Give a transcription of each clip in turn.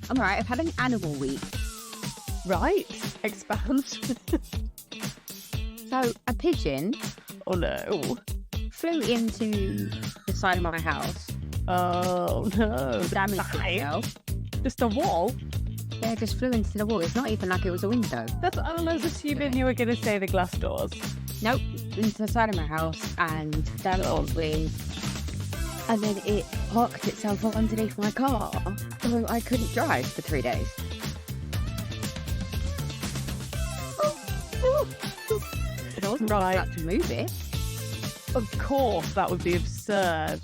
I'm alright. I've had an animal week. Right. Expand. So a pigeon Oh no. flew into the side of my house, Oh no. damaged Right. itself. Just a wall? Yeah, it just flew into the wall. It's not even like it was a window. I was assuming you were going to say the glass doors. Nope, into the side of my house and damaged the wing. And then it parked itself underneath my car, so I couldn't drive for 3 days. I wasn't about to move it. Of course, that would be absurd.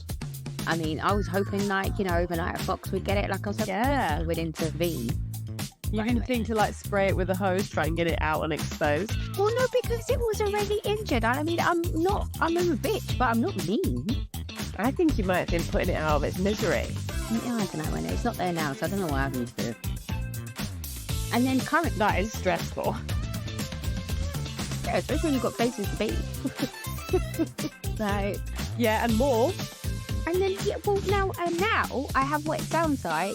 I mean, I was hoping, like, overnight a fox would get it, like I was hoping Yeah. it would intervene. You didn't think to spray it with a hose, try and get it out and exposed? Well, no, because it was already injured. I mean, I'm a bitch, but I'm not mean. I think you might have been putting it out of its misery. Yeah, I don't know, and it's not there now, so I don't know what happened to it. And then currently, That is stressful. yeah, especially when you've got places to be. So, Yeah, and more. and then, yeah, well, now I have what it sounds like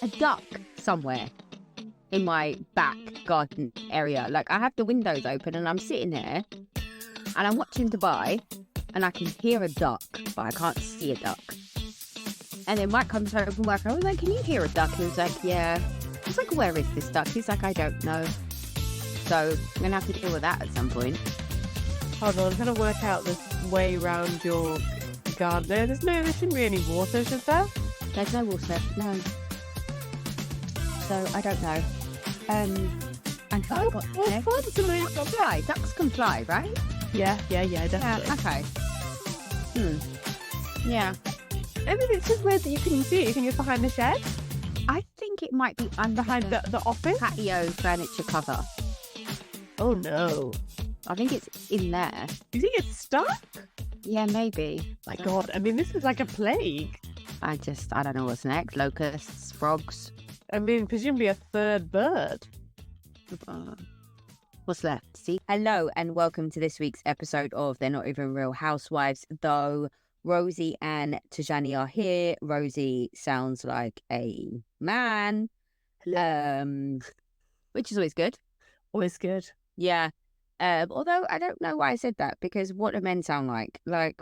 a duck somewhere in my back garden area. Like, I have the windows open and I'm sitting there and I'm watching Dubai and I can hear a duck, but I can't see a duck. And then Mike comes home from work. I was like, can you hear a duck? He was like, yeah. I was like, where is this duck? He's like, I don't know. So I'm going to have to deal with that at some point. Hold on, I'm trying to work out this way round your garden. There shouldn't be any water, should there? There's no water, no. So I don't know. And I got there. Fun. Fly. Ducks can fly, right? Yeah, definitely. Okay. Yeah. I mean, it's just weird that you couldn't see it. You think it's behind the shed? I think it might be under Behind the office? patio furniture cover. Oh no. I think it's in there. You think it's stuck? Yeah, maybe. My God, I mean, this is like a plague. I don't know what's next. Locusts, frogs. I mean, presumably a third bird. What's left? See? Hello and welcome to this week's episode of They're Not Even Real Housewives, though Rosie and Tajani are here. Rosie sounds like a man, which is always good. Always good. Yeah. Although I don't know why I said that, because what do men sound like? Like,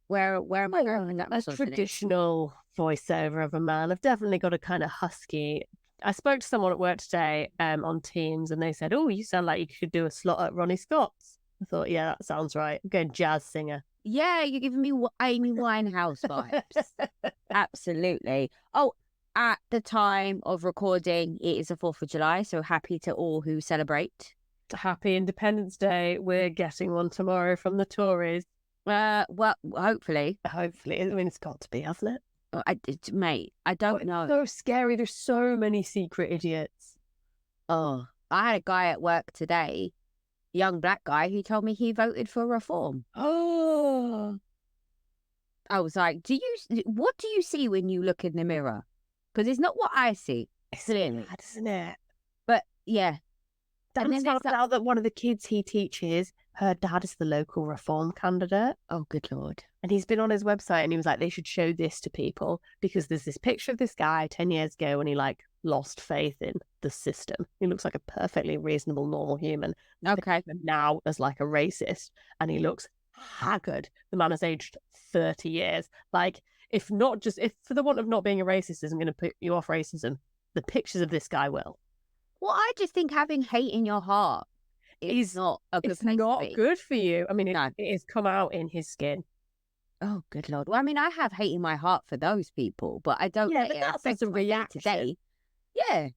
where am I going in that A misogyny? traditional voiceover of a man. I've definitely got a kind of husky. I spoke to someone at work today on Teams and they said, oh, you sound like you could do a slot at Ronnie Scott's. I thought, yeah, that sounds right. I'm going jazz singer. Yeah, you're giving me Amy Winehouse vibes. Absolutely. Oh, at the time of recording, it is the 4th of July, so happy to all who celebrate. Happy Independence Day. We're getting one tomorrow from the Tories. Well, hopefully. Hopefully. I mean, it's got to be, hasn't it? Mate, I don't know. It's so scary. There's so many secret idiots. Oh, I had a guy at work today, young black guy, who told me he voted for reform. Oh. I was like, what do you see when you look in the mirror? Because it's not what I see. It's Clearly. bad, isn't it? But yeah. And Dan then found out that one of the kids he teaches, her dad is the local reform candidate. Oh, good Lord. And he's been on his website and he was like, they should show this to people because there's this picture of this guy 10 years ago when he lost faith in the system. He looks like a perfectly reasonable, normal human. Okay. And now as like a racist and he looks haggard. The man has aged 30 years. Like, if for the want of not being a racist isn't going to put you off racism, the pictures of this guy will. Well, I just think having hate in your heart is not a good It's place not to be. good for you. I mean, No. it has come out in his skin. Oh, good Lord. Well, I mean, I have hate in my heart for those people, but I don't Yeah, let but it that's affect as a my day reaction. today. Yeah. I'm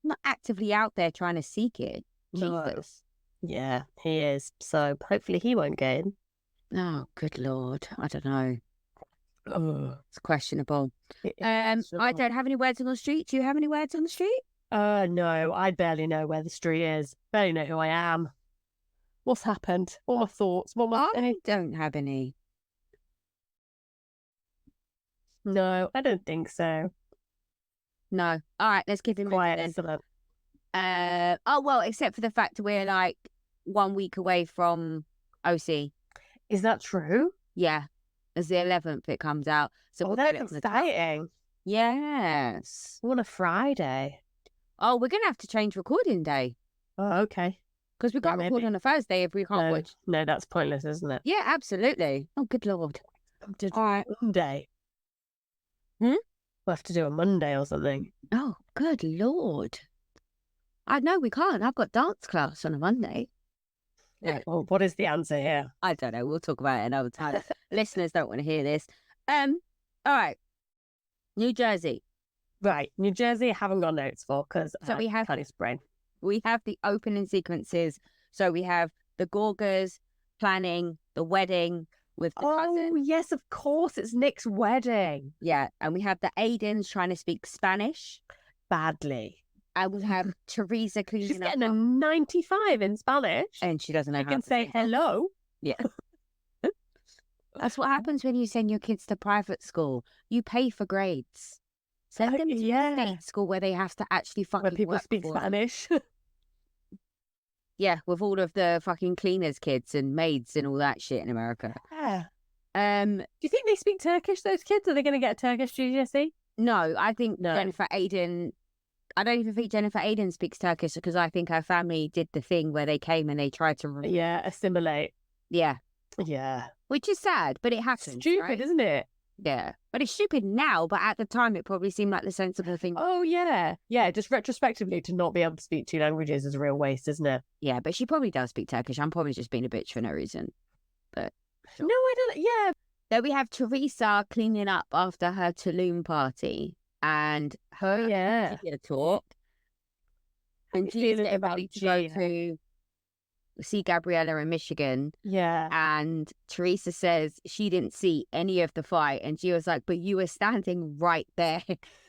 not actively out there trying to seek it. No. Jesus. Yeah, he is. So hopefully he won't get in. Oh, good Lord. I don't know. Oh, It's questionable. I don't have any words on the street. Do you have any words on the street? No, I barely know where the street is. Barely know who I am. What's happened? What are my thoughts? I don't have any. No, I don't think so. No. All right, let's give him Quiet, then. excellent. Oh, well, except for the fact that we're like 1 week away from OC. Is that true? Yeah. As the 11th it comes out. So Oh, we'll that's get it on the- exciting. Yes. On a Friday. Oh, we're going to have to change recording day Oh, okay. because we can't record on a Thursday if we can't watch. No, that's pointless, isn't it? Yeah, absolutely. Oh, good Lord. All right. Monday. Hmm? We'll have to do a Monday or something. Oh, good Lord. I know we can't. I've got dance class on a Monday. Yeah. Well, what is the answer here? I don't know. We'll talk about it another time. Listeners don't want to hear this. All right. New Jersey. Right. New Jersey, I haven't got notes for because we have Chinese brain. We have the opening sequences. So we have the Gorgas planning the wedding with the cousin. Oh, yes, of course. It's Nick's wedding. Yeah. And we have the Aidens trying to speak Spanish. Badly. And we have Teresa cleaning She's up. getting a 95 in Spanish. And she doesn't know She how can to say hello. Yeah. That's what happens when you send your kids to private school. You pay for grades. Send them to a state school where they have to actually fucking where people work speak for Spanish. Yeah, with all of the fucking cleaners' kids and maids and all that shit in America. Yeah. Do you think they speak Turkish, those kids? Are they going to get a Turkish GCSE? No, I think Jennifer Aiden... I don't even think Jennifer Aiden speaks Turkish because I think her family did the thing where they came and they tried to... Yeah, assimilate. Yeah. Yeah. Which is sad, but it happens. Stupid, right? isn't it? Yeah. But it's stupid now, but at the time it probably seemed like the sensible thing. Oh, yeah. Yeah, just retrospectively to not be able to speak two languages is a real waste, isn't it? Yeah, but she probably does speak Turkish. I'm probably just being a bitch for no reason. But sure. No, I don't... Yeah. Then we have Teresa cleaning up after her Tulum party and her talk. And she's getting ready to go to see Gabriella in Michigan. Yeah. And Teresa says she didn't see any of the fight. And she was like, but you were standing right there.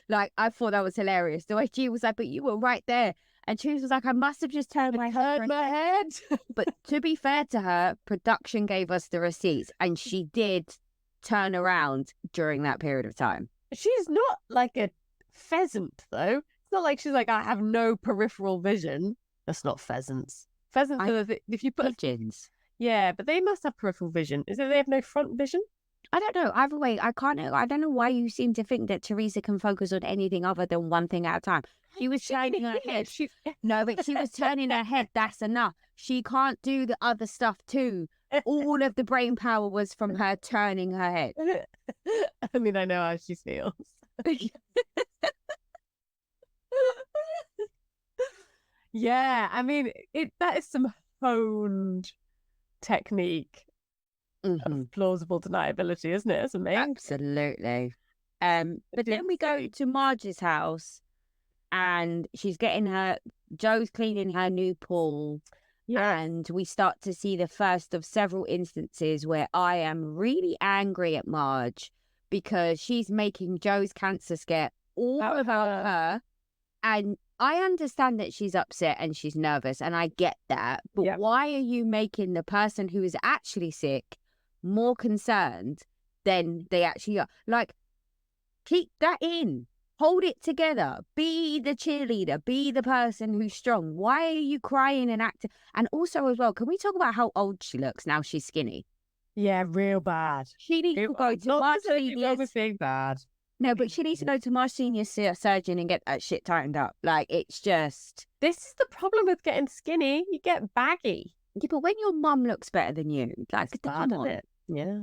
Like, I thought that was hilarious. The way she was like, but you were right there. And Teresa was like, I must have just turned my head. But to be fair to her, production gave us the receipts. And she did turn around during that period of time. She's not like a pheasant, though. It's not like she's like, I have no peripheral vision. That's not pheasants. Pheasants are if you put pigeons. Yeah, but they must have peripheral vision. Is it they have no front vision? I don't know. Either way, I don't know why you seem to think that Teresa can focus on anything other than one thing at a time. She was turning her head. No, but she was turning her head. That's enough. She can't do the other stuff too. All of the brain power was from her turning her head. I mean, I know how she feels. Yeah, I mean, that is some honed technique of plausible deniability, isn't it? It's amazing. Absolutely. But then we go to Marge's house and she's getting Joe's cleaning her new pool. Yeah. And we start to see the first of several instances where I am really angry at Marge because she's making Joe's cancer scare all about her. And I understand that she's upset and she's nervous, and I get that. But why are you making the person who is actually sick more concerned than they actually are? Like, keep that in. Hold it together. Be the cheerleader. Be the person who's strong. Why are you crying and acting? And also as well, can we talk about how old she looks now she's skinny? Yeah, real bad. She needs to go to Marge Senior's. Bad. No, but she needs to go to Marge Senior's surgeon and get that shit tightened up. Like, it's just... This is the problem with getting skinny. You get baggy. Yeah, but when your mum looks better than you, like, come on. It? Yeah.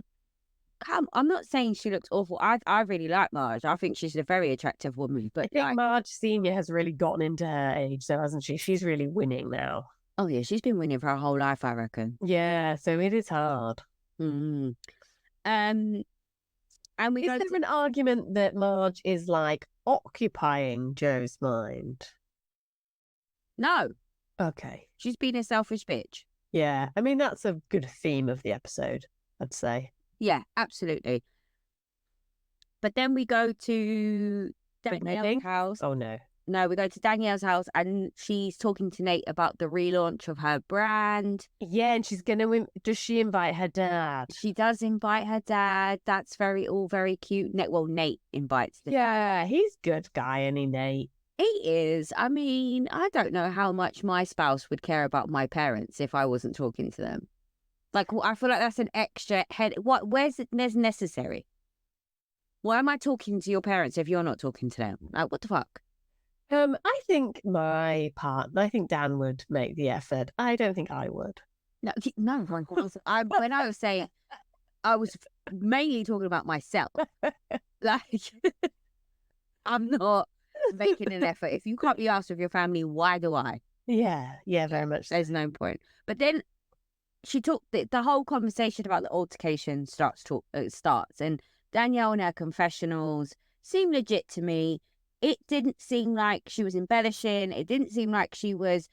I'm not saying she looks awful. I really like Marge. I think she's a very attractive woman. But I think Marge Senior has really gotten into her age, though, hasn't she? She's really winning now. Oh, yeah. She's been winning for her whole life, I reckon. Yeah, so it is hard. Mm-hmm. And is there an argument that Marge is like occupying Joe's mind? No. Okay. She's been a selfish bitch. Yeah. I mean, that's a good theme of the episode, I'd say. Yeah, absolutely. But then we go to Danielle's house. Oh, no. No, we go to Danielle's house and she's talking to Nate about the relaunch of her brand. Yeah, and she's going to... Does she invite her dad? She does invite her dad. That's all very cute. Nate invites the dad. He's a good guy, isn't he, Nate? He is. I mean, I don't know how much my spouse would care about my parents if I wasn't talking to them. Like, I feel like that's an extra head. Where's necessary? Why am I talking to your parents if you're not talking to them? Like, what the fuck? I think I think Dan would make the effort. I don't think I would. No, no. When I was saying, I was mainly talking about myself. Like, I'm not making an effort. If you can't be asked with your family, why do I? Yeah, very much. There's no point. But then she took the whole conversation about the altercation starts, and Danielle and her confessionals seem legit to me. It didn't seem like she was embellishing. It didn't seem like she was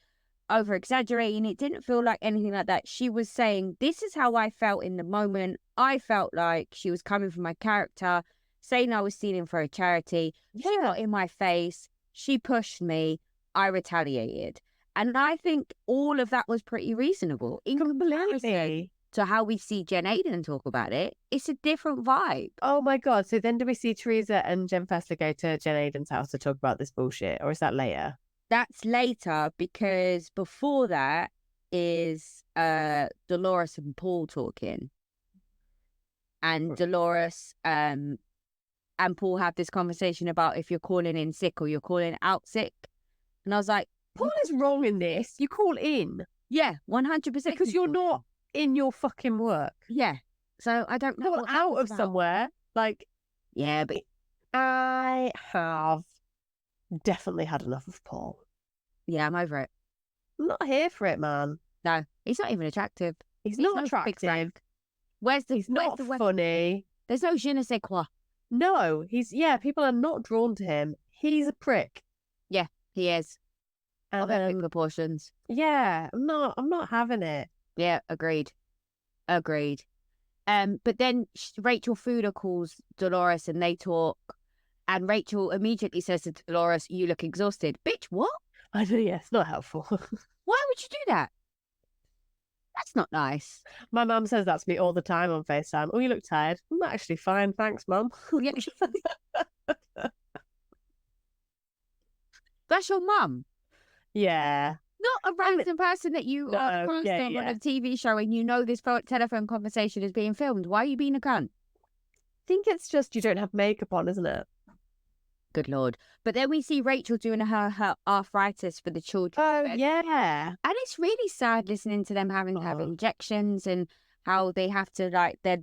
over exaggerating. It didn't feel like anything like that. She was saying, this is how I felt in the moment. I felt like she was coming from my character, saying I was stealing for a charity. She got in my face. She pushed me. I retaliated. And I think all of that was pretty reasonable. In comparison to how we see Jen Aiden talk about it, it's a different vibe. Oh my God. So then do we see Teresa and Jen Fessler go to Jen Aiden's house to talk about this bullshit? Or is that later? That's later, because before that is Dolores and Paul talking. And Dolores and Paul have this conversation about if you're calling in sick or you're calling out sick. And I was like, Paul is wrong in this. You call in. Yeah, 100%. Because you're not in your fucking work. Yeah. So I don't know. Call out of somewhere. Like, yeah, but I have definitely had enough of Paul. Yeah, I'm over it. I'm not here for it, man. No, he's not even attractive. He's not attractive. He's not funny. There's no je ne sais quoi. No, people are not drawn to him. He's a prick. Yeah, he is. Of epic proportions. Yeah, I'm not having it. Yeah, agreed. But then Rachel Fuda calls Dolores and they talk, and Rachel immediately says to Dolores, "You look exhausted." Bitch, what? I know, yeah, it's not helpful. Why would you do that? That's not nice. My mum says that to me all the time on FaceTime. "Oh, you look tired." "I'm actually fine, thanks, Mum." That's your mum? Yeah. Not a random person that you are on a TV show and you know this telephone conversation is being filmed. Why are you being a cunt? I think it's just you don't have makeup on, isn't it? Good Lord. But then we see Rachel doing her arthritis for the children. Oh, yeah. And it's really sad listening to them having to have injections and how they have to, like, they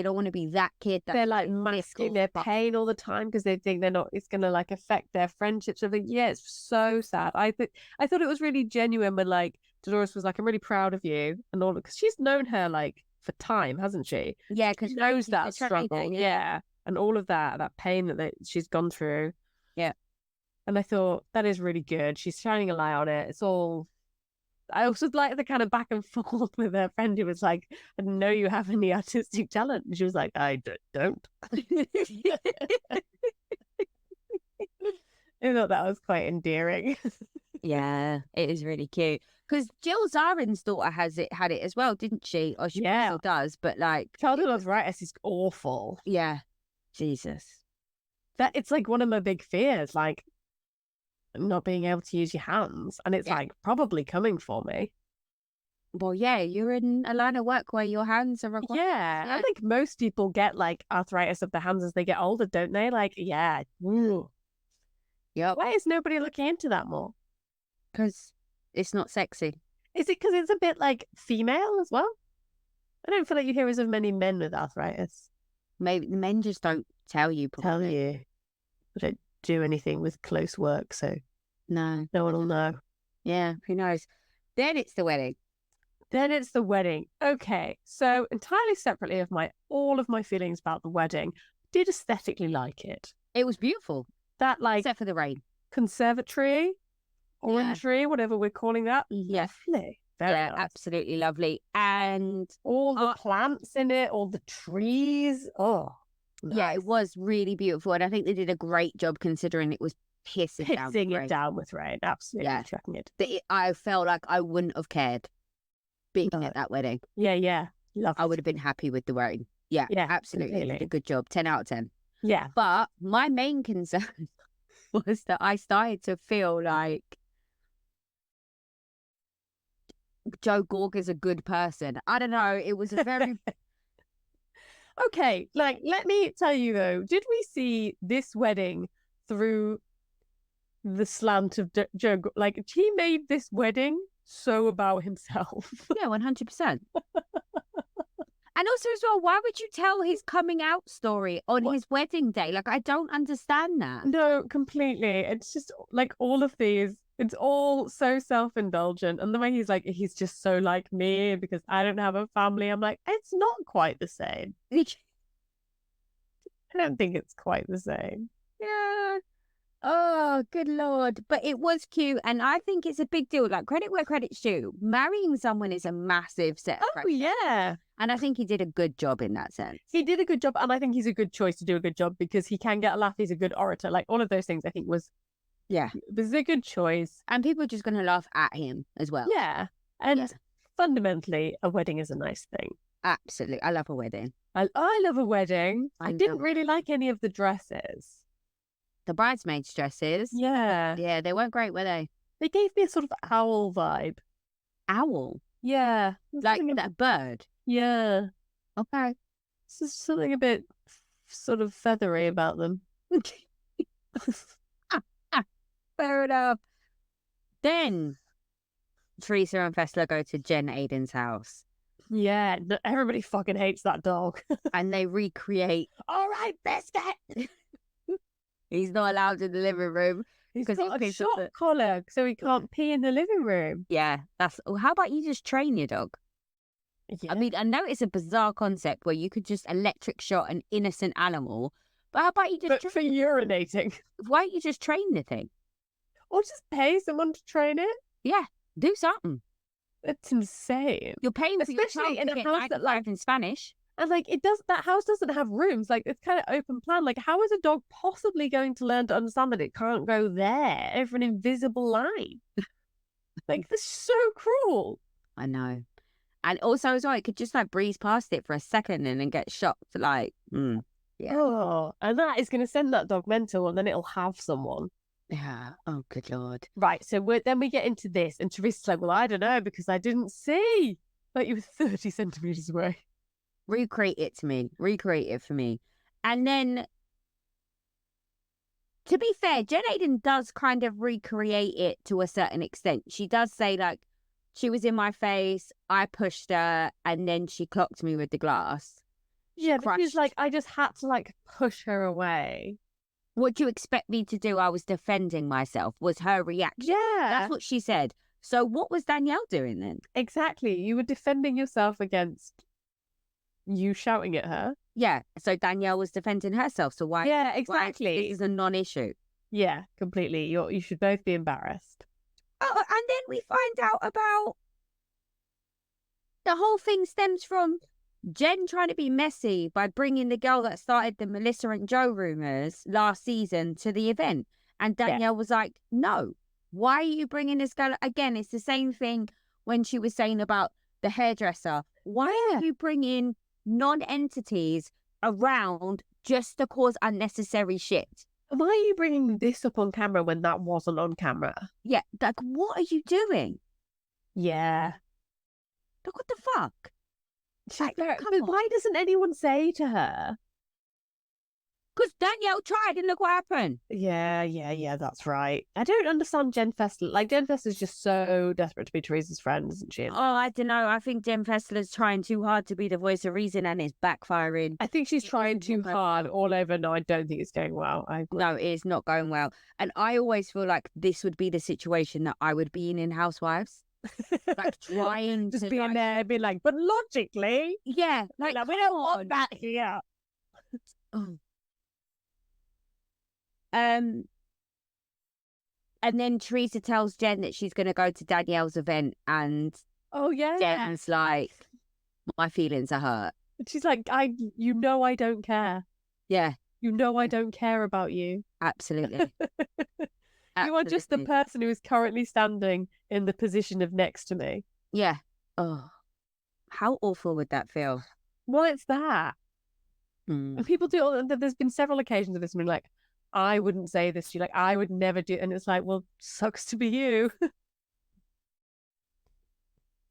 don't want to be that kid. They're like masking their pain all the time because they think it's going to like affect their friendships. I think, yeah, it's so sad. I thought it was really genuine when like Dolores was like, "I'm really proud of you," and all, because she's known her like for time, hasn't she? Yeah, because she knows that struggle. Yeah. And all of that pain that she's gone through. Yeah. And I thought that is really good. She's shining a light on it. It's all. I also like the kind of back and forth with her friend who was like, "I didn't know you have any artistic talent." And she was like, "I don't." I thought that was quite endearing. Yeah, it is really cute. Because Jill Zarin's daughter had it as well, didn't she? Or she still does, but like... Childhood arthritis is awful. Yeah. Jesus. It's like one of my big fears, like not being able to use your hands, and it's like probably coming for me. Well, yeah, you're in a line of work where your hands are required. Yeah, I think most people get like arthritis of the hands as they get older, don't they? Like, yeah. Yep. Why is nobody looking into that more? Because it's not sexy. Is it because it's a bit like female as well? I don't feel like you hear as of many men with arthritis. Maybe the men just don't tell you. They don't do anything with close work, so no one will know. Yeah, who knows? Then it's the wedding. Okay, so entirely separately of all of my feelings about the wedding, did aesthetically like it. It was beautiful. That like except for the rain. Conservatory, orangery, whatever we're calling that. Lovely. Very nice. Absolutely lovely. And all the plants in it, all the trees. Oh. Nice. Yeah, it was really beautiful, and I think they did a great job considering it was pissing it down with rain. Absolutely, chucking it. I felt like I wouldn't have cared being at that wedding. Yeah, I would have been happy with the wedding. Yeah, absolutely. They did a good job. 10 out of 10. Yeah, but my main concern was that I started to feel like Joe Gorga's a good person. I don't know. It was a very. Okay, like, let me tell you though, did we see this wedding through the slant of Joe? Like, he made this wedding so about himself. Yeah, 100%. And also as well, why would you tell his coming out story on his wedding day? Like, I don't understand that. No, completely. It's just like all of these, it's all so self-indulgent. And the way he's like, he's just so like me because I don't have a family. I'm like, it's not quite the same. I don't think it's quite the same. Yeah. Oh, good Lord. But it was cute. And I think it's a big deal. Like, credit where credit's due. Marrying someone is a massive set of pressure. Yeah. And I think he did a good job in that sense. He did a good job. And I think he's a good choice to do a good job because he can get a laugh. He's a good orator. Like, all of those things I think was a good choice. And people are just going to laugh at him as well. Yeah. And fundamentally, a wedding is a nice thing. Absolutely. I love a wedding. I love a wedding. I didn't really like any of the dresses. The bridesmaids' dresses. Yeah. Yeah, they weren't great, were they? They gave me a sort of owl vibe. Owl? Yeah. Like that bird? Yeah. Okay. There's something a bit sort of feathery about them. Fair enough. Then Teresa and Fessler go to Jen Aiden's house. Yeah, everybody fucking hates that dog. And they recreate. All right, Biscuit. He's not allowed in the living room. He's got a shock collar, so he can't pee in the living room. Yeah, how about you just train your dog? Yeah. I mean, I know it's a bizarre concept where you could just electric shot an innocent animal, but how about you just... for urinating. Why don't you just train the thing? Or just pay someone to train it? Yeah, do something. That's insane. You're paying for especially in a house that like in Spanish. And like that house doesn't have rooms. Like it's kind of open plan. Like how is a dog possibly going to learn to understand that it can't go there over an invisible line? Like this is so cruel. I know. And also as well, it could just like breeze past it for a second and then get shocked. Like, yeah. Oh, and that is going to send that dog mental, and then it'll have someone. Yeah. Oh, good Lord. Right. So then we get into this, and Teresa's like, "Well, I don't know because I didn't see. Like you were 30 centimeters away." Recreate it to me. Recreate it for me. And then, to be fair, Jen Aiden does kind of recreate it to a certain extent. She does say, like, she was in my face, I pushed her, and then she clocked me with the glass. Yeah, but she's like, I just had to, like, push her away. What do you expect me to do? I was defending myself, was her reaction. Yeah. That's what she said. So what was Danielle doing then? Exactly. You were defending yourself against you shouting at her. Yeah. So Danielle was defending herself. So why? Yeah, exactly. This is a non-issue. Yeah, completely. You should both be embarrassed. Oh, and then we find out about the whole thing stems from Jen trying to be messy by bringing the girl that started the Melissa and Joe rumors last season to the event. And Danielle was like, no, why are you bringing this girl? Again, it's the same thing when she was saying about the hairdresser. Why are you bringing non-entities around just to cause unnecessary shit? Why are you bringing this up on camera when that wasn't on camera? Yeah, like, what are you doing? Yeah. Like, what the fuck? Like, but why doesn't anyone say to her? Because Danielle tried and look what happened. Yeah, that's right. I don't understand Jen Fessler. Like, Jen Fessler's just so desperate to be Teresa's friend, isn't she? Oh, I don't know. I think Jen Fessler's trying too hard to be the voice of reason and it's backfiring. I think she's trying too hard all over. No, I don't think it's going well. No, it is not going well. And I always feel like this would be the situation that I would be in Housewives. Like trying just to being there and being like, but logically, yeah, like we don't want that here. Oh. And then Teresa tells Jen that she's going to go to Danielle's event, and Jen's like, my feelings are hurt. She's like, I don't care. Yeah, I don't care about you. Absolutely. You are just the person who is currently standing in the position of next to me. Yeah. Oh, how awful would that feel? Well, it's that. And people do. There's been several occasions of this. I mean, like, I wouldn't say this to you. Like, I would never do. And it's like, well, sucks to be you.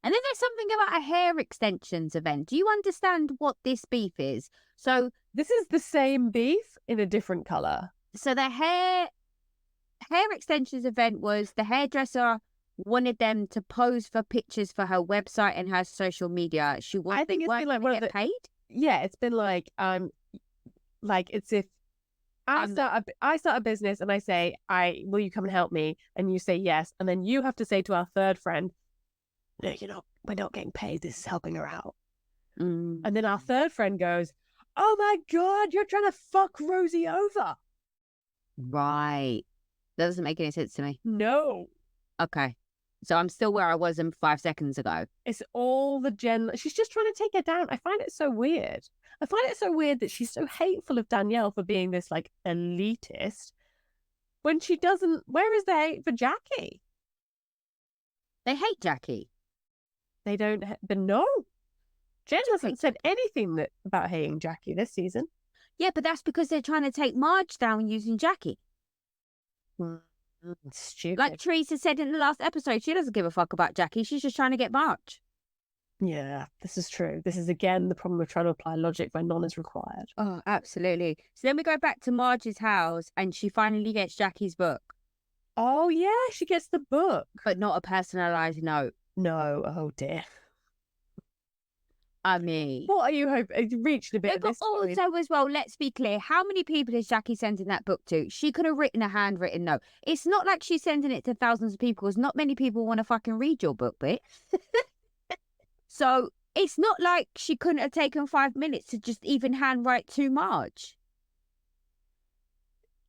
And then there's something about a hair extensions event. Do you understand what this beef is? So This is the same beef in a different colour. So the hair extensions event was the hairdresser wanted them to pose for pictures for her website and her social media. She wanted it's been like one of the paid. Yeah, it's been like it's if I start a business and I say, will you come and help me? And you say yes, and then you have to say to our third friend, no, we're not getting paid. This is helping her out. And then our third friend goes, oh my God, you're trying to fuck Rosie over. Right. That doesn't make any sense to me. No. Okay. So I'm still where I was 5 seconds ago. It's all the she's just trying to take her down. I find it so weird. I find it so weird that she's so hateful of Danielle for being this like elitist when she doesn't. Where is the hate for Jackie? They hate Jackie. They don't. But no, Jen hasn't said anything about hating Jackie this season. Yeah, but that's because they're trying to take Marge down using Jackie. Stupid. Like Teresa said in the last episode, she doesn't give a fuck about Jackie. She's just trying to get Marge. Yeah, this is true. This is again the problem of trying to apply logic where none is required. Oh, absolutely. So then we go back to Marge's house and she finally gets Jackie's book. Oh yeah, she gets the book. But not a personalised note. No, oh dear. I mean, what are you hoping? It's reached a bit of this point. Also, as well, let's be clear. How many people is Jackie sending that book to? She could have written a handwritten note. It's not like she's sending it to thousands of people because not many people want to fucking read your book, bitch. So it's not like she couldn't have taken 5 minutes to just even handwrite to Marge.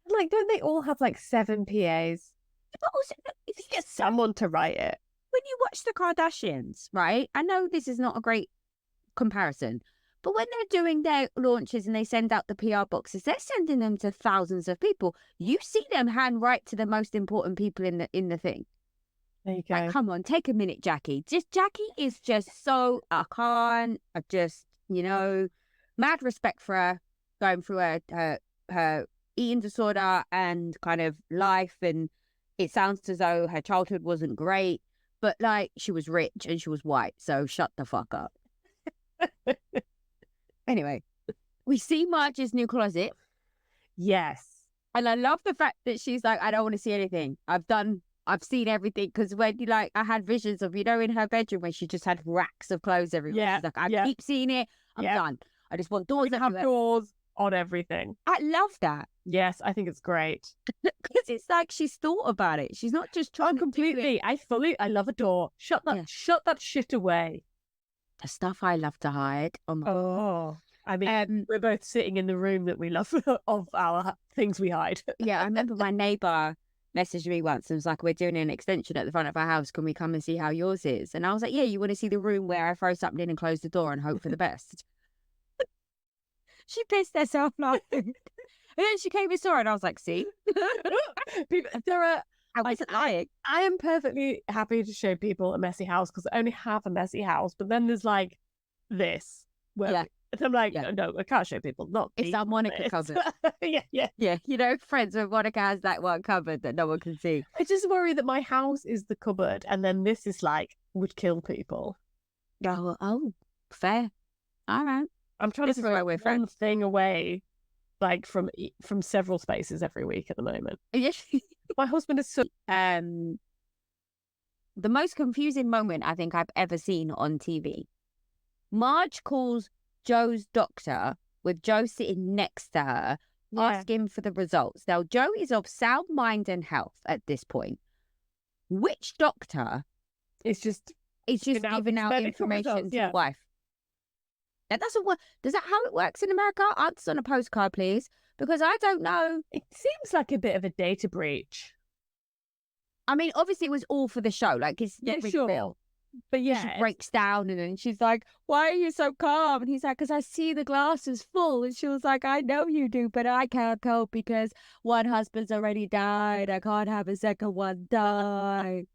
Like, don't they all have like 7 PAs? But also, if you get someone to write it. When you watch the Kardashians, right? I know this is not a great comparison, but when they're doing their launches and they send out the PR boxes, they're sending them to thousands of people. You see them handwrite to the most important people in the thing. There you go. Like, come on, take a minute, Jackie. Jackie is just so I just mad respect for her going through her eating disorder and kind of life, and it sounds as though her childhood wasn't great, but like she was rich and she was white, so shut the fuck up. Anyway, we see Marge's new closet. Yes. And I love the fact that she's like, I don't want to see anything. I've seen everything. Because when I had visions of, in her bedroom when she just had racks of clothes everywhere. Yeah. She's like, I keep seeing it. I'm done. I just want doors everywhere. Have doors on everything. I love that. Yes, I think it's great. Because it's like she's thought about it. She's not just trying completely. I love a door. Shut that shit away. The stuff I love to hide. I mean, we're both sitting in the room that we love of our things we hide. Yeah, I remember my neighbour messaged me once and was like, we're doing an extension at the front of our house. Can we come and see how yours is? And I was like, yeah, you want to see the room where I throw something in and close the door and hope for the best? She pissed herself laughing. And then she came and saw it and I was like, see? I wasn't lying. I am perfectly happy to show people a messy house because I only have a messy house. But then there's like this. Where I'm like, no, I can't show people. Not it's that Monica cupboard. Yeah. Friends with Monica has that one cupboard that no one can see. I just worry that my house is the cupboard and then this is like would kill people. Oh, fair. All right. I'm trying to throw one thing away, like from several spaces every week at the moment. Yes. My husband is so. The most confusing moment I think I've ever seen on TV. Marge calls Joe's doctor with Joe sitting next to her, asking for the results. Now, Joe is of sound mind and health at this point. Which doctor is just giving out information to the wife? That doesn't work. Is that how it works in America? Answer on a postcard, please. Because I don't know. It seems like a bit of a data breach. I mean, obviously it was all for the show. Like, it's sure. real. But she breaks down and then she's like, why are you so calm? And he's like, because I see the glass is full. And she was like, I know you do, but I can't cope because one husband's already died. I can't have a second one die.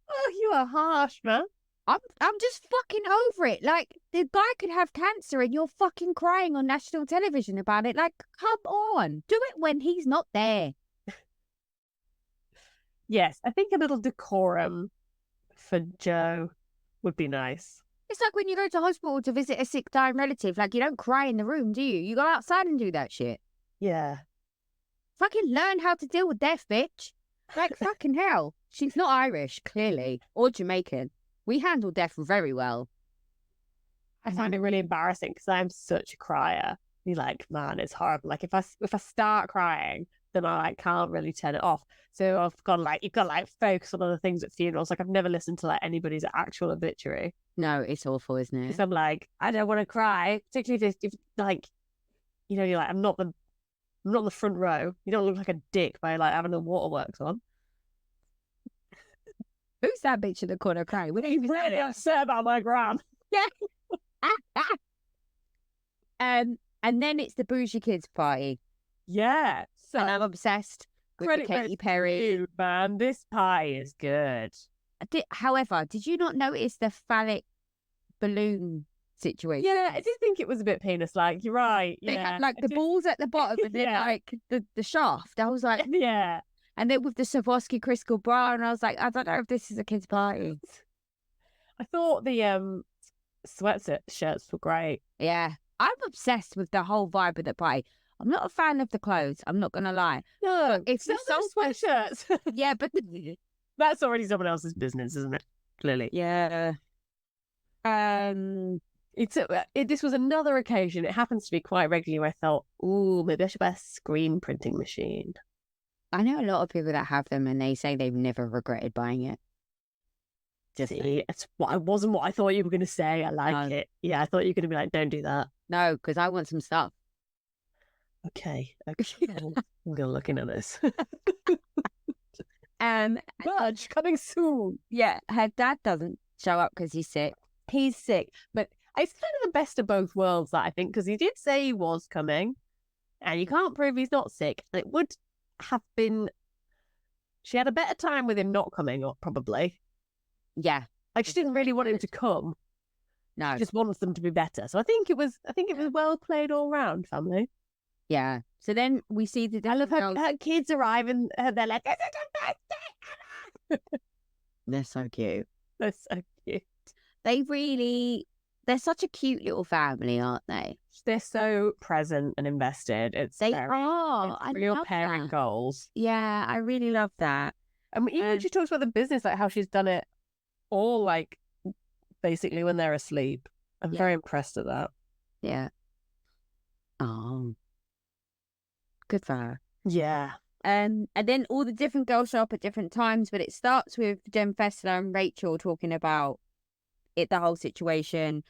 Oh, you are harsh, man. I'm just fucking over it. Like, the guy could have cancer and you're fucking crying on national television about it. Like, come on. Do it when he's not there. Yes, I think a little decorum for Joe. would be nice. It's like when you go to hospital to visit a sick, dying relative. Like, you don't cry in the room, do you? You go outside and do that shit. Yeah. Fucking learn how to deal with death, bitch. Like, fucking hell. She's not Irish, clearly, or Jamaican. We handle death very well. I find it really embarrassing because I'm such a crier. You're like, man, it's horrible. Like if I start crying, then I like can't really turn it off. So I've got like you've got to like focus on other things at funerals. Like I've never listened to like anybody's actual obituary. No, it's awful, isn't it? Because I'm like, I don't want to cry, particularly if like, you know, you're like, I'm not in the front row. You don't look like a dick by like having the waterworks on. Who's that bitch in the corner crying? We don't even Really upset about my gran. Yeah. And then it's the bougie kids party. Yeah. So And I'm obsessed with the Katy Perry. You, man, this pie is good. However, did you not notice the phallic balloon situation? Yeah, I did think it was a bit penis-like. You're right. They Yeah, had like the balls at the bottom and then Yeah. like the shaft. I was like, yeah. and then with the Swarovski crystal bra, and I was like, I don't know if this is a kid's party. I thought the shirts were great. Yeah, I'm obsessed with the whole vibe of the party. I'm not a fan of the clothes. I'm not gonna lie. No, If sell you those sweatshirts. Yeah, but That's already someone else's business, isn't it? Clearly. yeah. This was another occasion. It happens to be quite regularly where I thought, ooh, maybe I should buy a screen printing machine. I know a lot of people that have them, and they say they've never regretted buying it. See, it's wasn't what I thought you were going to say. I like it. Yeah, I thought you were going to be like, don't do that. No, because I want some stuff. Okay. I'm going to look into this. Budge, coming soon. Yeah, her dad doesn't show up because he's sick. He's sick, but it's kind of the best of both worlds, that I think, because he did say he was coming, and you can't prove he's not sick. And it would have been. She had a better time with him not coming, or probably. Yeah, like she didn't really want him to come. No, she just wants them to be better. So I think it was well played all round, family. Yeah. So then we see the. I love her kids arrive and they're like, they're so cute. They're so cute. They're such a cute little family, aren't they? They're so present and invested. It's real parent goals. Yeah, I really love that. And even when she talks about the business, like how she's done it all, like basically when they're asleep. I'm very impressed at that. Yeah. Oh, good for her. Yeah. And then all the different girls show up at different times, but it starts with Jen Fessler and Rachel talking about the whole situation,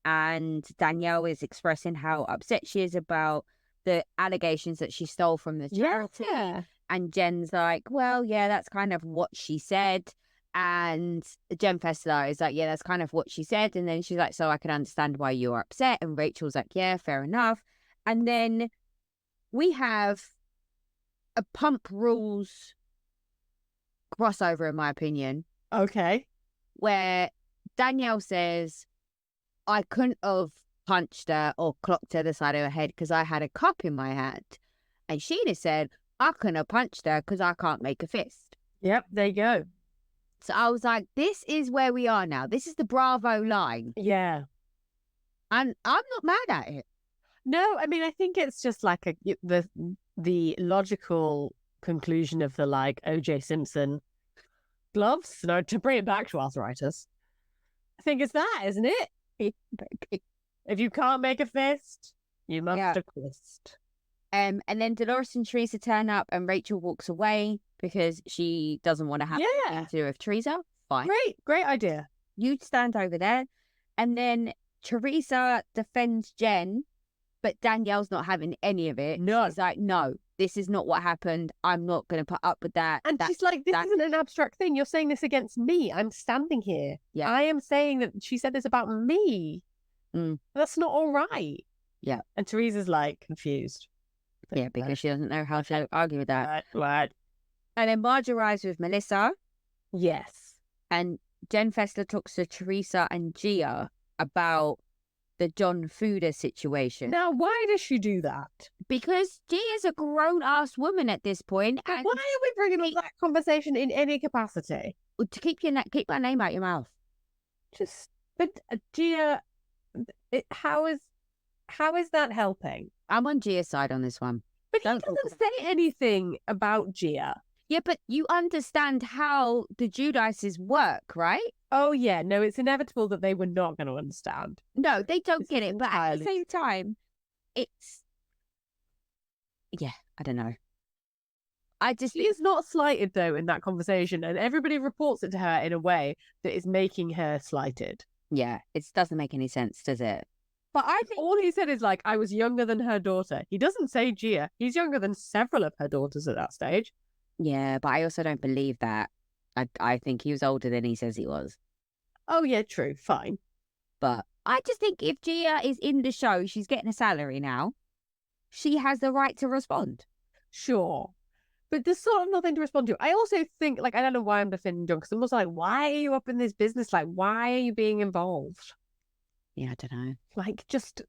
and Danielle is expressing how upset she is about the allegations that she stole from the charity. Yeah. And Jen's like, well, yeah, that's kind of what she said. And Jen Fessler is like, yeah, that's kind of what she said. And then she's like, so I can understand why you're upset. And Rachel's like, yeah, fair enough. And then we have a Pump Rules crossover, in my opinion. Okay. Where Danielle says, I couldn't have punched her or clocked her the side of her head because I had a cup in my hand. And Sheena said, I couldn't have punched her because I can't make a fist. Yep, there you go. So I was like, this is where we are now. This is the Bravo line. Yeah. And I'm not mad at it. No, I mean, I think it's just like the logical conclusion of the like O.J. Simpson gloves. No, to bring it back to arthritis. I think it's that, isn't it? If you can't make a fist, you must assist. And then Dolores and Teresa turn up, and Rachel walks away because she doesn't want to have anything to do with Teresa. Fine. Great idea. You stand over there. And then Teresa defends Jen, but Danielle's not having any of it. No. She's like, no, this is not what happened. I'm not going to put up with that. And she's like, this isn't an abstract thing. You're saying this against me. I'm standing here. Yeah. I am saying that she said this about me. That's not all right. Yeah. And Teresa's like confused. Yeah, because she doesn't know how to argue with that. Right. And then Marge arrives with Melissa. Yes. And Jen Fessler talks to Teresa and Gia about the John Fuda situation. Now, why does she do that? Because Gia's a grown-ass woman at this point. And why are we bringing up that conversation in any capacity? To keep that name out your mouth. But Gia, how is that helping? I'm on Gia's side on this one. But he doesn't say anything about Gia. Yeah, but you understand how the Judices work, right? Oh, yeah. No, it's inevitable that they were not going to understand. No, they don't It's get it. But at the entirely same time, it's... Yeah, I don't know. She is not slighted, though, in that conversation. And everybody reports it to her in a way that is making her slighted. Yeah, it doesn't make any sense, does it? But I think... All he said is, like, I was younger than her daughter. He doesn't say Gia. He's younger than several of her daughters at that stage. Yeah, but I also don't believe that. I think he was older than he says he was. Oh, yeah, true. Fine. But I just think if Gia is in the show, she's getting a salary now, she has the right to respond. Sure. But there's sort of nothing to respond to. I also think, like, I don't know why I'm defending John, because I'm also like, why are you up in this business? Like, why are you being involved? Yeah, I don't know. Like, just...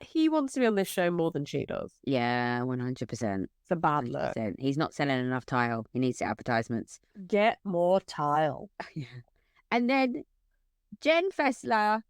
He wants to be on this show more than she does. Yeah, 100%. It's a bad look. He's not selling enough tile. He needs advertisements. Get more tile. Yeah. And then Jen Fessler,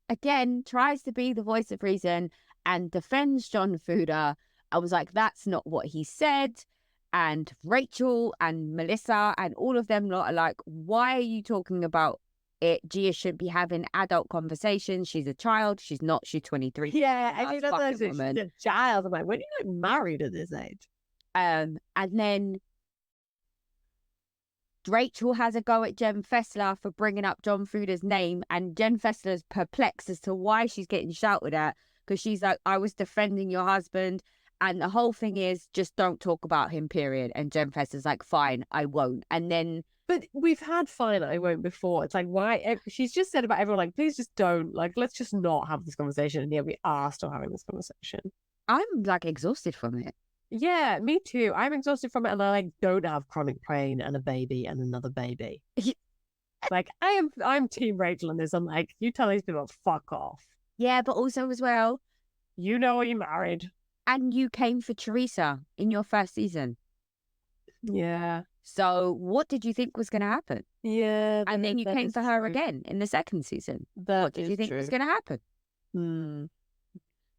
again, tries to be the voice of reason and defends John Fuda. I was like, that's not what he said. And Rachel and Melissa and all of them lot are like, why are you talking about it? Gia should be having adult conversations. She's a child. She's not. She's 23. Yeah, and you know that she's woman. a child. I'm like, when are you like married at this age? And then Rachel has a go at Jen Fessler for bringing up John Fuda's name, and Jen Fessler's perplexed as to why she's getting shouted at, because she's like, I was defending your husband, and the whole thing is just don't talk about him, period. And Jen Fessler's like, fine, I won't. And then... But we've had fine, I won't before. It's like, why? She's just said about everyone, like, please just don't, like, let's just not have this conversation. And yeah, we are still having this conversation. I'm like exhausted from it. Yeah, me too. I'm exhausted from it, and I like don't have chronic pain and a baby and another baby. Like, I'm Team Rachel in this. I'm like, you tell these people fuck off. Yeah, but also as well, you know you married. And you came for Teresa in your first season. Yeah. So what did you think was going to happen? Yeah. And then you came for her again in the second season. What did you think was going to happen?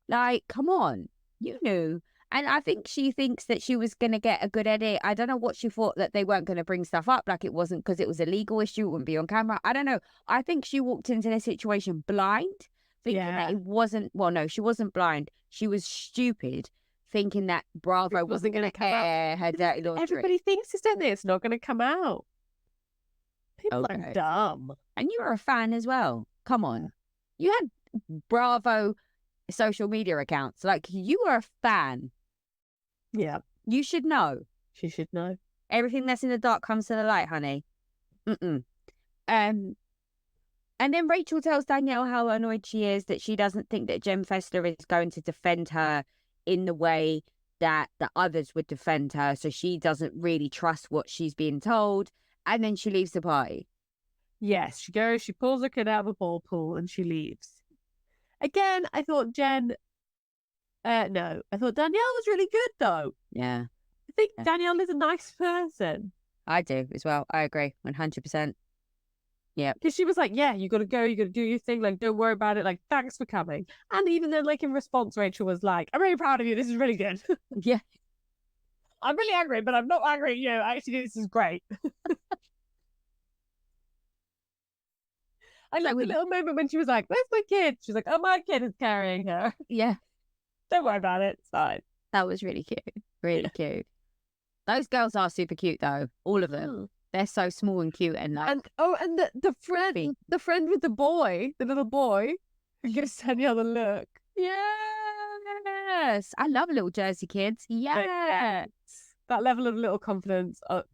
Like, come on. You knew. And I think she thinks that she was going to get a good edit. I don't know what she thought, that they weren't going to bring stuff up. Like, it wasn't because it was a legal issue. It wouldn't be on camera. I don't know. I think she walked into the situation blind, thinking that it wasn't... Well, no, she wasn't blind. She was stupid, thinking that Bravo wasn't going to care her dirty laundry. Everybody thinks this, don't they? It's not going to come out. People are dumb. And you were a fan as well. Come on. You had Bravo social media accounts. Like, you were a fan. Yeah. You should know. She should know. Everything that's in the dark comes to the light, honey. And then Rachel tells Danielle how annoyed she is that she doesn't think that Jen Fessler is going to defend her in the way that the others would defend her. So she doesn't really trust what she's being told. And then she leaves the party. Yes, she goes, she pulls her kid out of a ball pool and she leaves. Again, I thought Danielle was really good, though. Yeah. I think Danielle is a nice person. I do as well. I agree. 100%. Yeah. Because she was like, yeah, you got to go. You got to do your thing. Like, don't worry about it. Like, thanks for coming. And even then, like, in response, Rachel was like, I'm really proud of you. This is really good. Yeah. I'm really angry, but I'm not angry at you. Actually, this is great. I like the little moment when she was like, where's my kid? She's like, oh, my kid is carrying her. Yeah. Don't worry about it. It's fine. That was really cute. Really cute. Those girls are super cute, though. All of them. They're so small and cute. And like... And the friend with the boy, the little boy, who gives Danielle the look. Yes. I love little Jersey kids. Yes. That level of little confidence on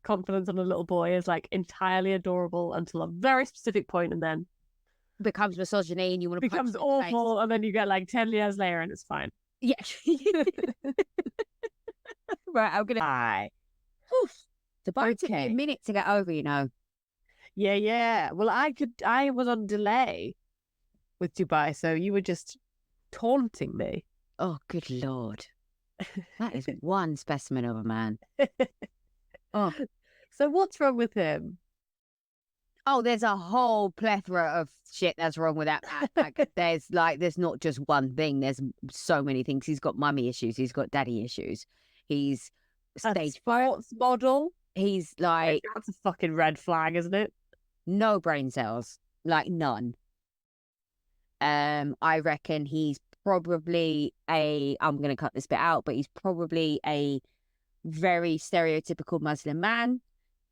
a little boy is like entirely adorable until a very specific point, and then becomes misogyny and you want to becomes awful, and then you get like 10 years later and it's fine. Yeah. Right, I'm gonna die. It's about to take a minute to get over, you know. Yeah. Well, I was on delay with Dubai, so you were just taunting me. Oh, good Lord. That is one specimen of a man. Oh. So what's wrong with him? Oh, there's a whole plethora of shit that's wrong with that man. Like, there's not just one thing. There's so many things. He's got mummy issues. He's got daddy issues. He's A stage. sports model. He's like That's a fucking red flag, isn't it? no brain cells, like none. I reckon he's probably I'm going to cut this bit out, but he's probably a very stereotypical Muslim man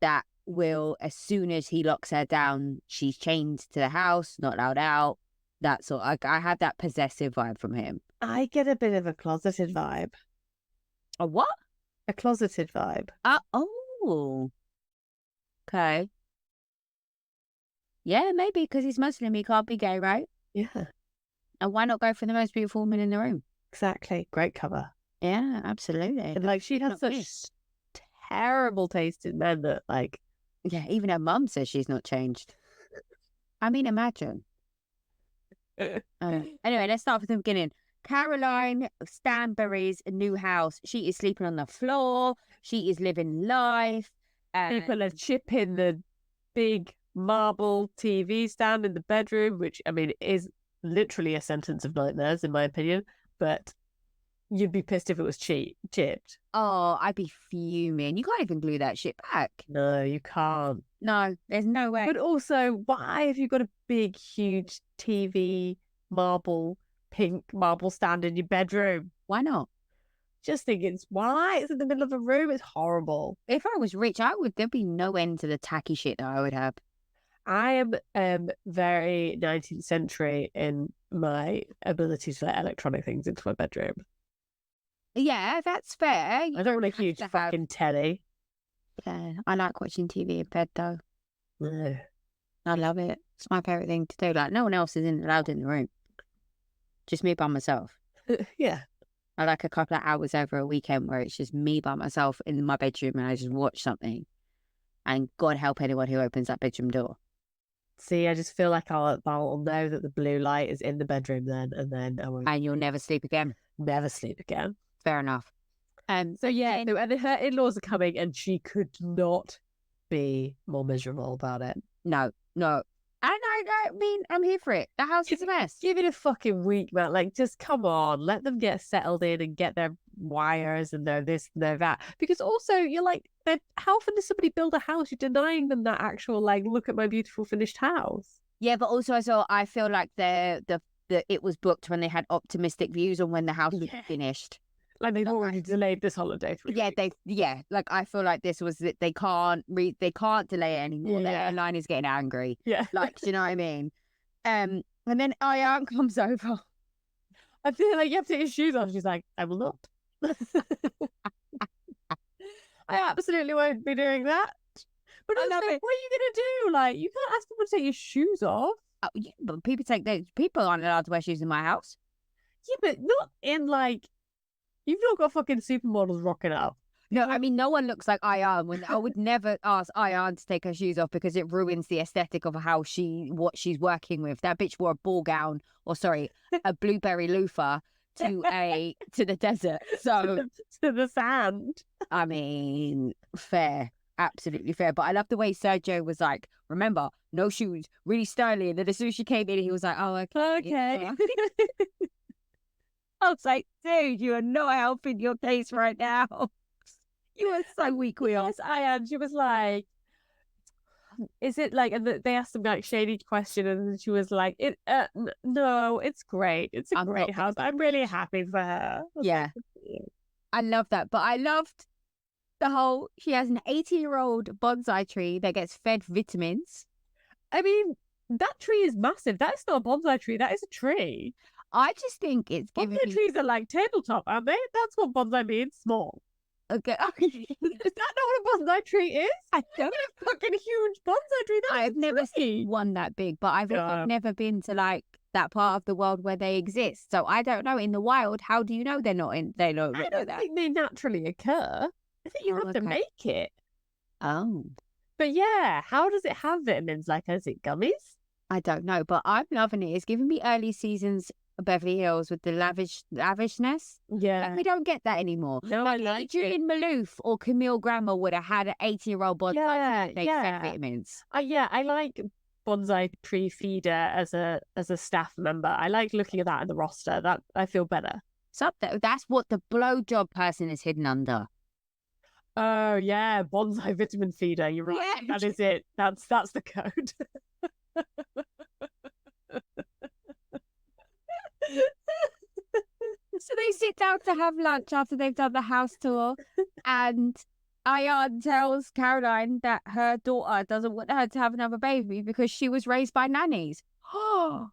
that will, as soon as he locks her down, she's chained to the house, not allowed out. That's all. I had that possessive vibe from him. I get a bit of a closeted vibe. A what? A closeted vibe. Oh. Okay. Yeah, maybe because he's Muslim, he can't be gay, right? Yeah, And why not go for the most beautiful woman in the room? exactly. Great cover. Yeah, absolutely. And like she has Not such me. terrible taste in men that like Yeah, even her mum says she's not changed. I mean, imagine. Anyway, let's start from the beginning. Caroline Stanbury's new house. She is sleeping on the floor. She is living life. people are chipping the big marble TV stand in the bedroom, which I mean is literally a sentence of nightmares in my opinion. But you'd be pissed if it was chipped. Oh, I'd be fuming. You can't even glue that shit back. No, you can't. No, there's no way. But also, why have you got a big, huge TV pink marble stand in your bedroom? Why not? Just think why? It's in the middle of a room. It's horrible. If I was rich, there'd be no end to the tacky shit that I would have. I am very 19th century in my ability to let electronic things into my bedroom. Yeah, that's fair. I don't want a huge fucking telly. Yeah, I like watching TV in bed though. No. I love it. It's my favourite thing to do. Like, no one else is allowed in the room. Just me by myself. Yeah. I like a couple of hours over a weekend where it's just me by myself in my bedroom and I just watch something. And God help anyone who opens that bedroom door. See, I just feel like I'll know that the blue light is in the bedroom then, and then I won't And you'll never sleep again. never sleep again. Fair enough. So yeah, and her in-laws are coming, and she could not be more miserable about it. No. And I mean, I'm here for it. The house is a mess. Give it a fucking week, man. Like, just come on, let them get settled in and get their wires and their this and their that. Because also, you're like, how often does somebody build a house? You're denying them that actual, like, look at my beautiful finished house. Yeah, but also as well, I feel like it was booked when they had optimistic views on when the house was finished. Like they've already delayed this holiday. Like I feel like this was that they can't delay it anymore. The airline is getting angry. Yeah, like, do you know what I mean? And then Ayaan comes over. I feel like you have to take your shoes off. She's like, I will not. I absolutely won't be doing that. But also, what are you gonna do? Like, you can't ask people to take your shoes off. Oh, yeah, but people aren't allowed to wear shoes in my house. Yeah, but not in like. You've not got fucking supermodels rocking up. No, I mean, no one looks like Ayaan. I would never ask Ayaan to take her shoes off because it ruins the aesthetic of what she's working with. That bitch wore a ball gown, a blueberry loofah to the desert. So to the sand. I mean, fair, absolutely fair. But I love the way Sergio was like, remember, no shoes, really styling. And then as soon as she came in, he was like, oh, okay. I was like, dude, you are not helping your case right now. You are so weak, we are. Yes, I am. She was like, is it like, and they asked them like shady question, and she was like, no, it's great. It's a great house. I'm really happy for her. Yeah. I love that. But I loved she has an 80-year-old bonsai tree that gets fed vitamins. I mean, that tree is massive. That is not a bonsai tree. That is a tree. I just think it's giving bonsai trees are like tabletop, aren't they? That's what bonsai means, small. Okay. Is that not what a bonsai tree is? I don't. A fucking huge bonsai tree. I've never seen one that big, but I've never been to like that part of the world where they exist. So I don't know. In the wild, how do you know they're not in? They don't. I don't think they naturally occur. I think you have to make it. Oh. But yeah, how does it have vitamins? Like, is it gummies? I don't know, but I'm loving it. It's giving me early seasons Beverly Hills with the lavishness. Yeah. Like, we don't get that anymore. No, I like Adrian Malouf or Camille Grammer would have had an 80-year-old body. Yeah, They yeah. fed vitamins. Yeah, I like bonsai tree feeder as a staff member. I like looking at that in the roster. That I feel better. It's up there. That's what the blowjob person is hidden under. Oh yeah, bonsai vitamin feeder. You're right. Yeah. That is it. That's the code. So they sit down to have lunch after they've done the house tour, and Ayan tells Caroline that her daughter doesn't want her to have another baby because she was raised by nannies. Oh,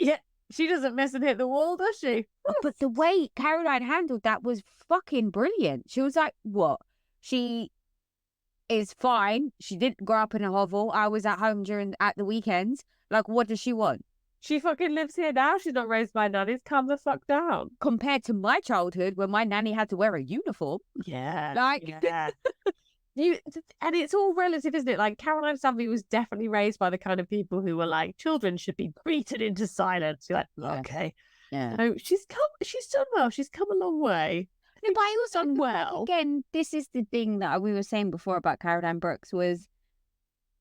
Yeah, she doesn't miss and hit the wall, does she? but the way Caroline handled that was fucking brilliant. She was like, what? She is fine. She didn't grow up in a hovel. I was at home at the weekends. Like, what does she want? She fucking lives here now. She's not raised by nannies. Calm the fuck down. Compared to my childhood when my nanny had to wear a uniform. Yeah. Like, yeah. And it's all relative, isn't it? Like, Caroline Stanley was definitely raised by the kind of people who were like, children should be beaten into silence. You're like, okay. Yeah. So she's done well. She's come a long way. No, but I also done well. Again, this is the thing that we were saying before about Caroline Brooks was,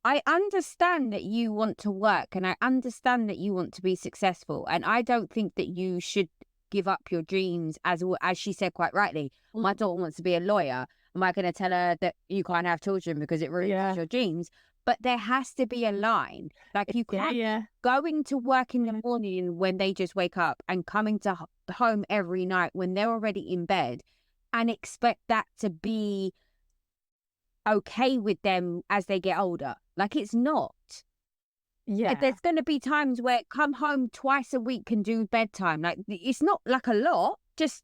I understand that you want to work and I understand that you want to be successful. And I don't think that you should give up your dreams, as she said quite rightly. My daughter wants to be a lawyer. Am I going to tell her that you can't have children because it ruins your dreams? But there has to be a line. Like, you can't going to work in the morning when they just wake up and coming to home every night when they're already in bed and expect that to be okay with them as they get older. Like, it's not. Yeah. There's going to be times where come home twice a week and do bedtime. Like, it's not like a lot, just...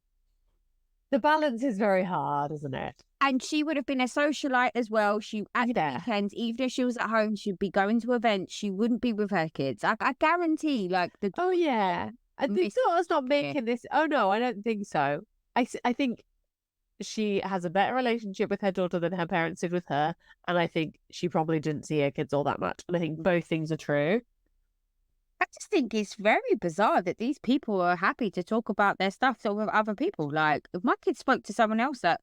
The balance is very hard, isn't it? And she would have been a socialite as well. She, at the weekends, even if she was at home, she'd be going to events. She wouldn't be with her kids. I guarantee, like... Oh, yeah. I think daughter's not making this... Oh, no, I don't think so. I think she has a better relationship with her daughter than her parents did with her. And I think she probably didn't see her kids all that much. And I think both things are true. I just think it's very bizarre that these people are happy to talk about their stuff with other people. Like, if my kid spoke to someone else that...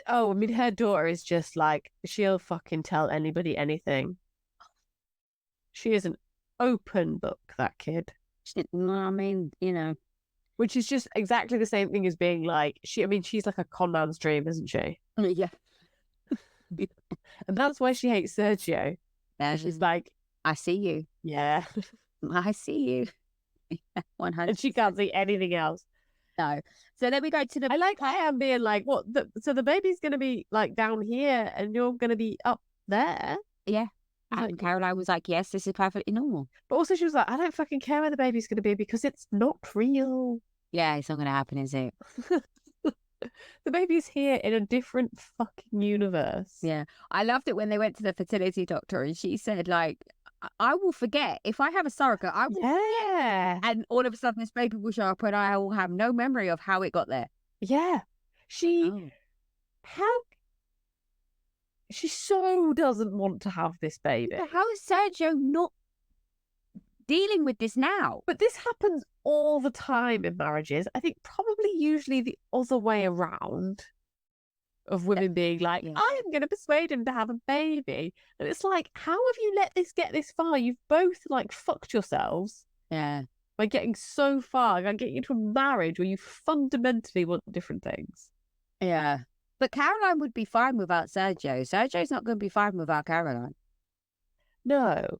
Oh, I mean, her daughter is just like, she'll fucking tell anybody anything. She is an open book, that kid. I mean, you know. Which is just exactly the same thing as being like, she's like a con man's dream, isn't she? Yeah. And that's why she hates Sergio. Yeah, she's like, I see you. Yeah. I see you. 100%. And she can't see anything else. No. So then we go to the... I like Am being like, what? So the baby's going to be like down here and you're going to be up there? Yeah. And Caroline was like, yes, this is perfectly normal. But also she was like, I don't fucking care where the baby's going to be because it's not real. Yeah, it's not going to happen, is it? The baby's here in a different fucking universe. Yeah. I loved it when they went to the fertility doctor and she said, like, I will forget. If I have a surrogate, I will forget. And all of a sudden this baby will show up and I will have no memory of how it got there. Yeah. She so doesn't want to have this baby. But how is Sergio not dealing with this now? But this happens all the time in marriages. I think probably usually the other way around, of women being like, I am going to persuade him to have a baby. And it's like, how have you let this get this far? You've both like fucked yourselves. Yeah. By getting so far, like getting into a marriage where you fundamentally want different things. Yeah. But Caroline would be fine without Sergio. Sergio's not going to be fine without Caroline. No.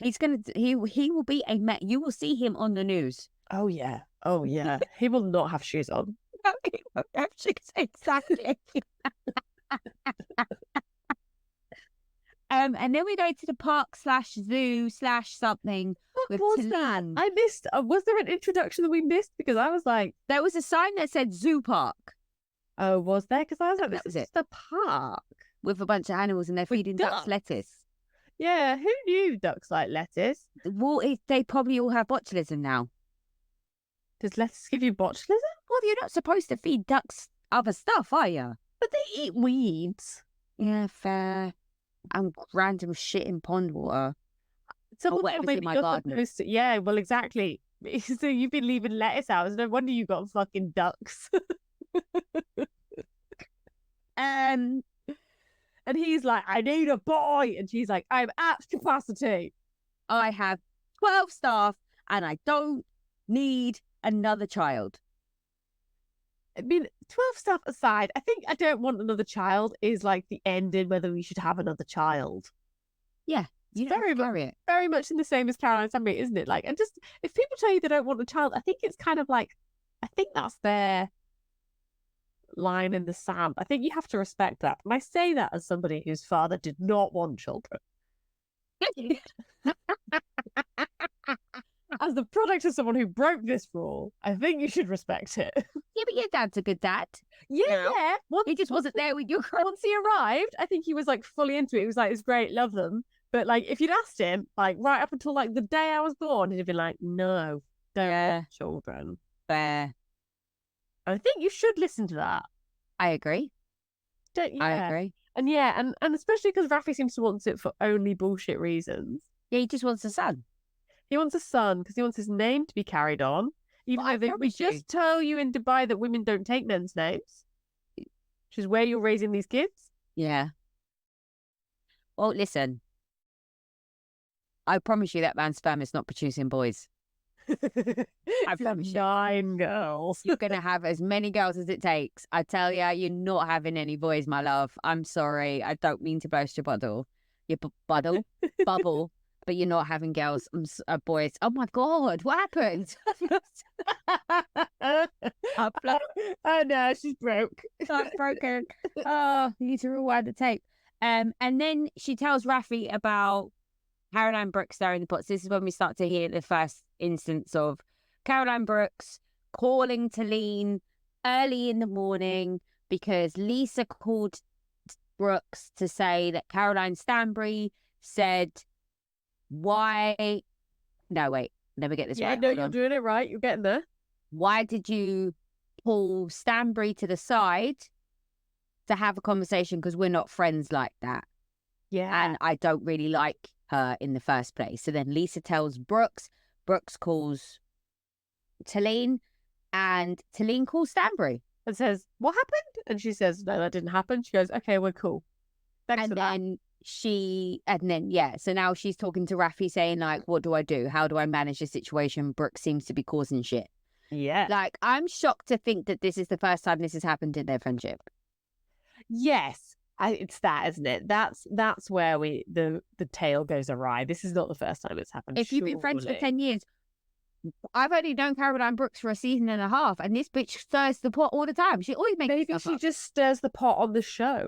He's going to, he will be you will see him on the news. Oh, yeah. Oh, yeah. He will not have shoes on. No, he won't have shoes. Exactly. And then we go to the park/zoo/something. What was that? I missed. Was there an introduction that we missed? Because I was like, there was a sign that said zoo park. Oh, was there? Because I was like, this is just a park with a bunch of animals and they're feeding ducks lettuce. Yeah, who knew ducks like lettuce? Well, they probably all have botulism now. Does lettuce give you botulism? Well, you're not supposed to feed ducks other stuff, are you? But they eat weeds. Yeah, fair. And random shit in pond water. So whatever's in my garden. Yeah, well, exactly. So you've been leaving lettuce out. It's no wonder you got fucking ducks. Um, And he's like, I need a boy. And she's like, I'm at capacity. I have 12 staff and I don't need another child. I mean, 12 stuff aside, I think I don't want another child is like the end in whether we should have another child. Yeah, you It's very, carry it. very much in the same as Caroline Stanbury, isn't it? Like, and just if people tell you they don't want a child, I think it's kind of like, I think that's their line in the sand. I think you have to respect that. And I say that as somebody whose father did not want children. As the product of someone who broke this rule, I think you should respect it. Yeah, but your dad's a good dad. Yeah. He just wasn't there with your Once he arrived, I think he was like fully into it. He was like, it's great, love them. But like, if you'd asked him, like right up until like the day I was born, he'd have been like, no, don't want children. Fair. I think you should listen to that. I agree. Don't you? I agree. And yeah, and especially because Raffi seems to want it for only bullshit reasons. Yeah, he just wants a son. He wants a son because he wants his name to be carried on. Even though we just tell you in Dubai that women don't take men's names, which is where you're raising these kids. Yeah. Well, listen. I promise you that man's sperm is not producing boys. I promise you. 9 girls. You're going to have as many girls as it takes. I tell you, you're not having any boys, my love. I'm sorry. I don't mean to burst your bubble. Bubble. But you're not having girls, boys. Oh my God, what happened? Oh no, she's broke. I'm broken. Oh, you need to rewind the tape. And then she tells Raffi about Caroline Brooks stirring the pots. This is when we start to hear the first instance of Caroline Brooks calling Talene early in the morning because Lisa called Brooks to say that Caroline Stanbury said, why? No, wait, let me get this right. No, you're doing it right. You're getting there. Why did you pull Stanbury to the side to have a conversation? Because we're not friends like that. Yeah. And I don't really like her in the first place. So then Lisa tells Brooks. Brooks calls Talene, and Talene calls Stanbury and says, what happened? And she says, no, that didn't happen. She goes, okay, we're cool. Thanks for that. So now she's talking to Raffi saying like, what do I do? How do I manage the situation? Brooks seems to be causing shit. Yeah. Like, I'm shocked to think that this is the first time this has happened in their friendship. Yes. It's that, isn't it? That's where the tale goes awry. This is not the first time it's happened. If you've been friends for 10 years, I've only known Caroline Brooks for a season and a half, and this bitch stirs the pot all the time. She always makes Maybe she just stirs the pot on the show.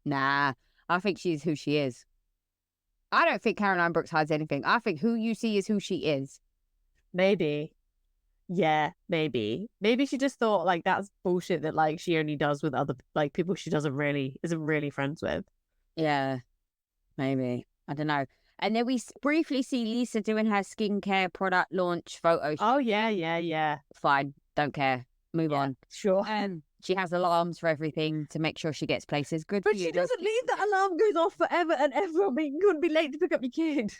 Nah, I think she's who she is. I don't think Caroline Brooks hides anything. I think who you see is who she is. Maybe. Yeah, maybe. Maybe she just thought like that's bullshit that like she only does with other like people she isn't really friends with. Yeah, maybe. I don't know. And then we briefly see Lisa doing her skincare product launch photo. Oh yeah. Fine, don't care. Move on. Sure. She has alarms for everything to make sure she gets places. Good but for you. She doesn't leave that alarm goes off forever and ever. I mean, you couldn't be late to pick up your kid.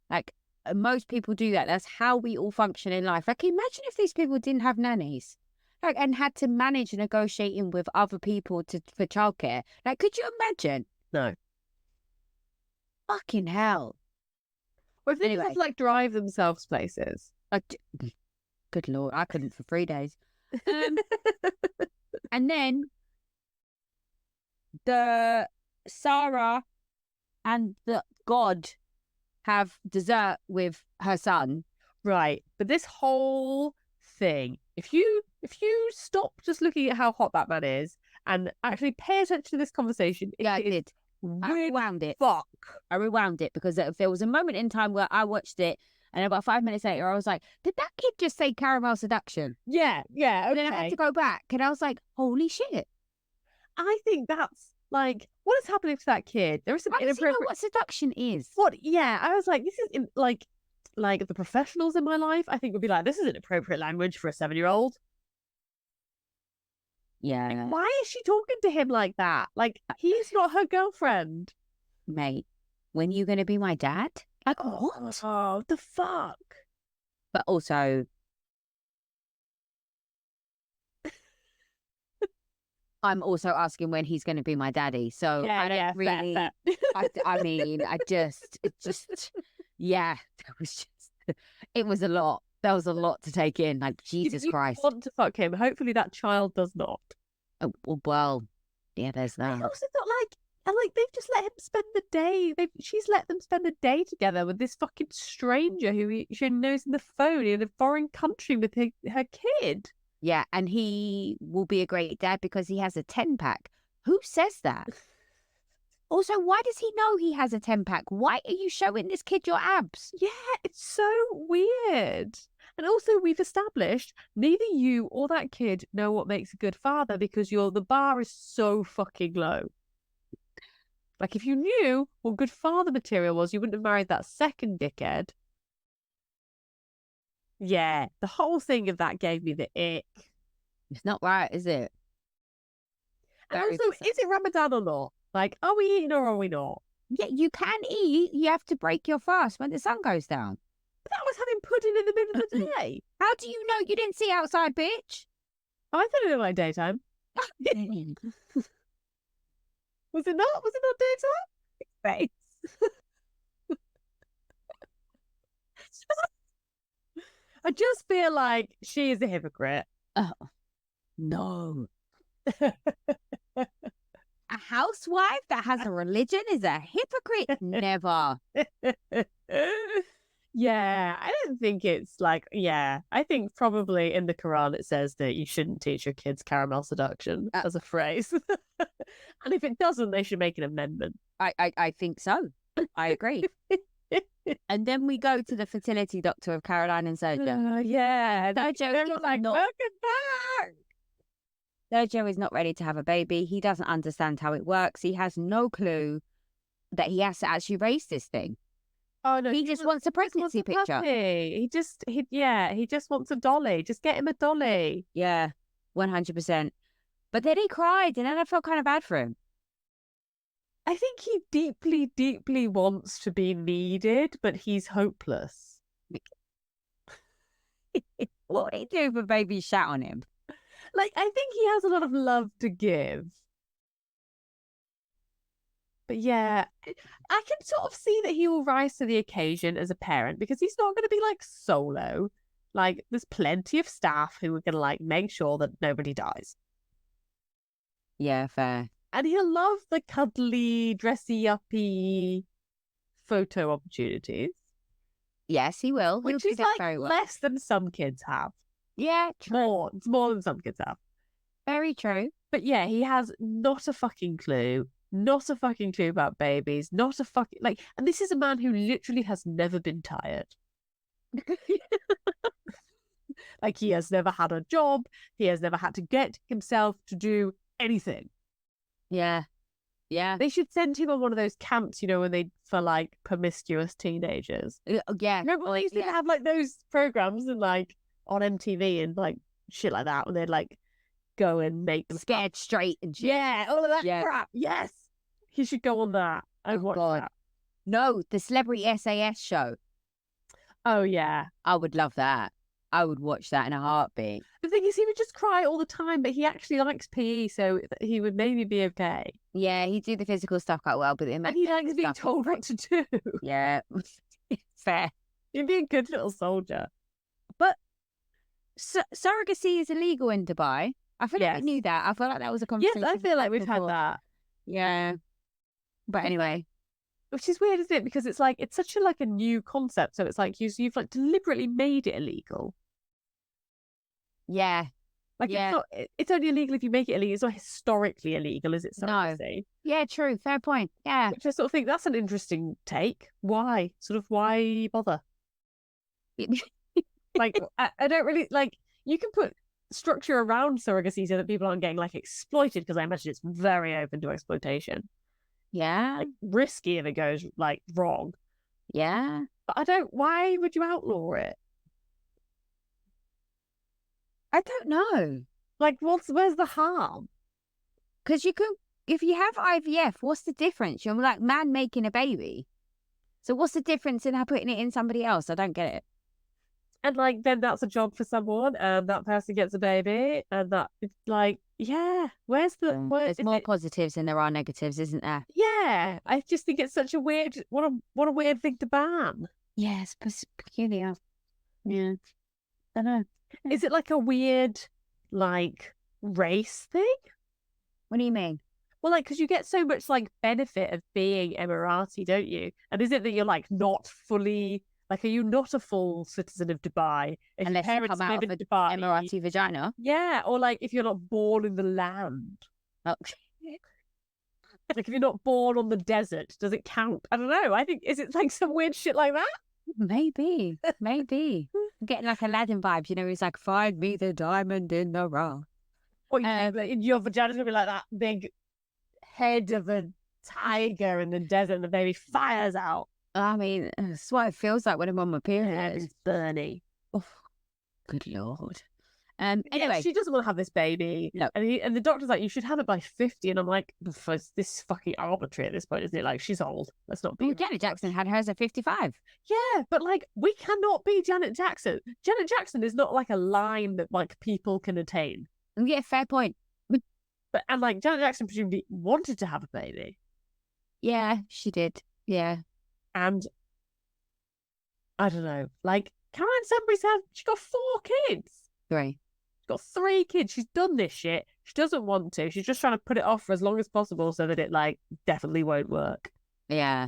Like, most people do that. That's how we all function in life. Like, imagine if these people didn't have nannies, like, and had to manage negotiating with other people for childcare. Like, could you imagine? No. Fucking hell. Or if they just have to like drive themselves places. Like, good Lord, I couldn't for 3 days. And then the Sarah and the God have dessert with her son. Right. But this whole thing, if you stop just looking at how hot that man is and actually pay attention to this conversation, I did. I rewound it. I rewound it because there was a moment in time where I watched it and about 5 minutes later I was like, did that kid just say caramel seduction? Yeah. Okay. And then I had to go back and I was like, holy shit. I think that's like, what is happening to that kid? There is some inappropriate... know what seduction is. What? Yeah, I was like, this is like the professionals in my life, I think would be like, this is inappropriate language for a 7-year-old. Yeah. Like, why is she talking to him like that? Like, he's not her girlfriend. Mate, when are you going to be my dad? Like, what? Oh, the fuck? But also, I'm also asking when he's going to be my daddy. So I don't really, fair. I mean, it just, yeah, it was a lot. There was a lot to take in. Like, Jesus You Christ. want to fuck him. Hopefully that child does not. Oh, well, yeah, there's I that. also thought like they've just let him spend the day. She's let them spend the day together with this fucking stranger who she knows in the phone in a foreign country with her kid. Yeah, and he will be a great dad because he has a 10-pack. Who says that? Also, why does he know he has a 10-pack? Why are you showing this kid your abs? Yeah, it's so weird. And also, we've established neither you or that kid know what makes a good father because the bar is so fucking low. Like, if you knew what good father material was, you wouldn't have married that second dickhead. Yeah, the whole thing of that gave me the ick. It's not right, is it? And also, is it Ramadan or not? Like, are we eating or are we not? Yeah, you can eat. You have to break your fast when the sun goes down. But that was having pudding in the middle of the day. How do you know you didn't see outside, bitch? Oh, I thought it was like daytime. Was it not? Was it not daytime? Face. I just feel like she is a hypocrite. Oh, no. A housewife that has a religion is a hypocrite. Never. Yeah, I don't think it's like, yeah, I think probably in the Quran it says that you shouldn't teach your kids caramel seduction as a phrase. And if it doesn't, they should make an amendment. I think so. I agree. And then we go to the fertility doctor of Caroline and Sergio. Yeah, Sergio is like, not... welcome back. Sergio is not ready to have a baby. He doesn't understand how it works. He has no clue that he has to actually raise this thing. Oh no, he just wants a pregnancy picture. He just wants a dolly. Just get him a dolly. Yeah, 100%. But then he cried, and then I felt kind of bad for him. I think he deeply, deeply wants to be needed, but he's hopeless. What would he do if a baby shat on him? Like, I think he has a lot of love to give. But yeah, I can sort of see that he will rise to the occasion as a parent because he's not going to be like solo. Like, there's plenty of staff who are going to like make sure that nobody dies. Yeah, fair. And he'll love the cuddly, dressy-uppy photo opportunities. Yes, he will. Which is like very well. Less than some kids have. Yeah, true. It's more than some kids have. Very true. But yeah, he has not a fucking clue. Not a fucking clue about babies. Not a fucking... Like, and this is a man who literally has never been tired. Like, he has never had a job. He has never had to get himself to do anything. Yeah. Yeah. They should send him on one of those camps, you know, when they for like promiscuous teenagers. Yeah. Remember they used to have like those programs and like on MTV and like shit like that when they'd like go and make them scared straight and shit. Yeah, all of that crap. Yes. He should go on that. I'd watch that. No, the Celebrity SAS show. Oh yeah. I would love that. I would watch that in a heartbeat. The thing is, he would just cry all the time, but he actually likes PE, so he would maybe be okay. Yeah, he'd do the physical stuff quite well, but and he likes being told what to do. Yeah, fair. He'd be a good little soldier. But surrogacy is illegal in Dubai. I feel like we knew that. I feel like that was a conversation. Yes, I feel like we've had that. Yeah, but anyway. Which is weird, isn't it? Because it's like it's such a new concept. So it's like you've like deliberately made it illegal. Yeah. Like it's only illegal if you make it illegal. It's not historically illegal, is it? No. Yeah, true. Fair point. Yeah. Which I sort of think that's an interesting take. Why? Sort of why bother? Like I don't really like. You can put structure around surrogacy so that people aren't getting like exploited, because I imagine it's very open to exploitation. Yeah. Like, risky if it goes like wrong. Yeah. But why would you outlaw it? I don't know. Like, where's the harm? Because if you have IVF, what's the difference? You're like man making a baby. So what's the difference in putting it in somebody else? I don't get it. And like then that's a job for someone, and that person gets a baby, and that it's like, yeah, where's the There's more positives than there are negatives, isn't there? Yeah, I just think it's such a weird, what a weird thing to ban. Yes, peculiar. Yeah, I don't know. Is it like a weird, like race thing? What do you mean? Well, like because you get so much like benefit of being Emirati, don't you? And is it that you're like not fully like, are you not a full citizen of Dubai if Unless your you parents come out live of in an Dubai? Emirati vagina. Yeah, or like if you're not born in the land. Oh. Like if you're not born on the desert, does it count? I don't know. I think, is it like some weird shit like that? Maybe. I'm getting like Aladdin vibes, you know, he's like, find me the diamond in the rough. Or you think that your vagina's gonna be like that big head of a tiger in the desert and the baby fires out. I mean, that's what it feels like when I'm on my period. It's Bernie. Oh, good Lord. Yeah, Anyway, she doesn't want to have this baby. No. And the doctor's like, you should have it by 50. And I'm like, this is fucking arbitrary at this point, isn't it? Like, she's old. Let's not be. well, Janet Jackson had hers at 55. Yeah, but like, we cannot be Janet Jackson. Janet Jackson is not like a line that like people can attain. Yeah, fair point. But and like Janet Jackson presumably wanted to have a baby. Yeah, she did. Yeah. And I don't know, like Caroline Sunbury's she got 4 kids. 3. She's got 3 kids. She's done this shit. She doesn't want to. She's just trying to put it off for as long as possible so that it like definitely won't work. Yeah.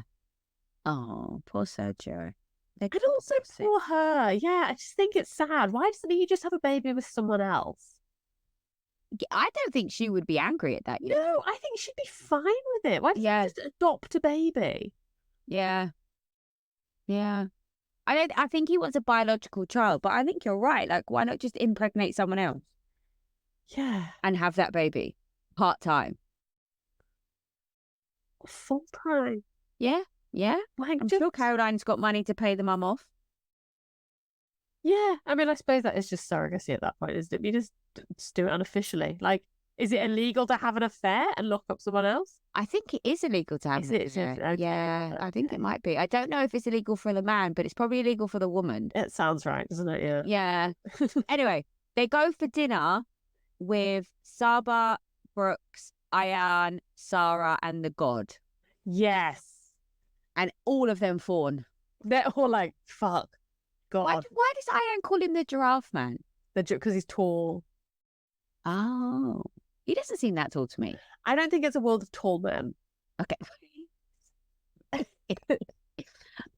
Oh, poor Sergio. And also for her. Yeah, I just think it's sad. Why doesn't he just have a baby with someone else? I don't think she would be angry at that. You know? No, I think she'd be fine with it. Why doesn't he just adopt a baby? Yeah. Yeah. I think he wants a biological child, but I think you're right. Like, why not just impregnate someone else? Yeah. And have that baby part-time. Full-time. Yeah. Yeah. Like, I'm sure Caroline's got money to pay the mum off. Yeah. I mean, I suppose that is just surrogacy at that point, isn't it? You just do it unofficially. Like, is it illegal to have an affair and lock up someone else? I think it is illegal to have an affair. Okay. Yeah, I think it might be. I don't know if it's illegal for the man, but it's probably illegal for the woman. It sounds right, doesn't it? Yeah. Yeah. Anyway, they go for dinner with Saba, Brooks, Ayan, Sarah, and the God. Yes. And all of them fawn. They're all like, fuck. God. Why does Ayan call him the giraffe man? Because he's tall. Oh. He doesn't seem that tall to me. I don't think it's a world of tall men. Okay.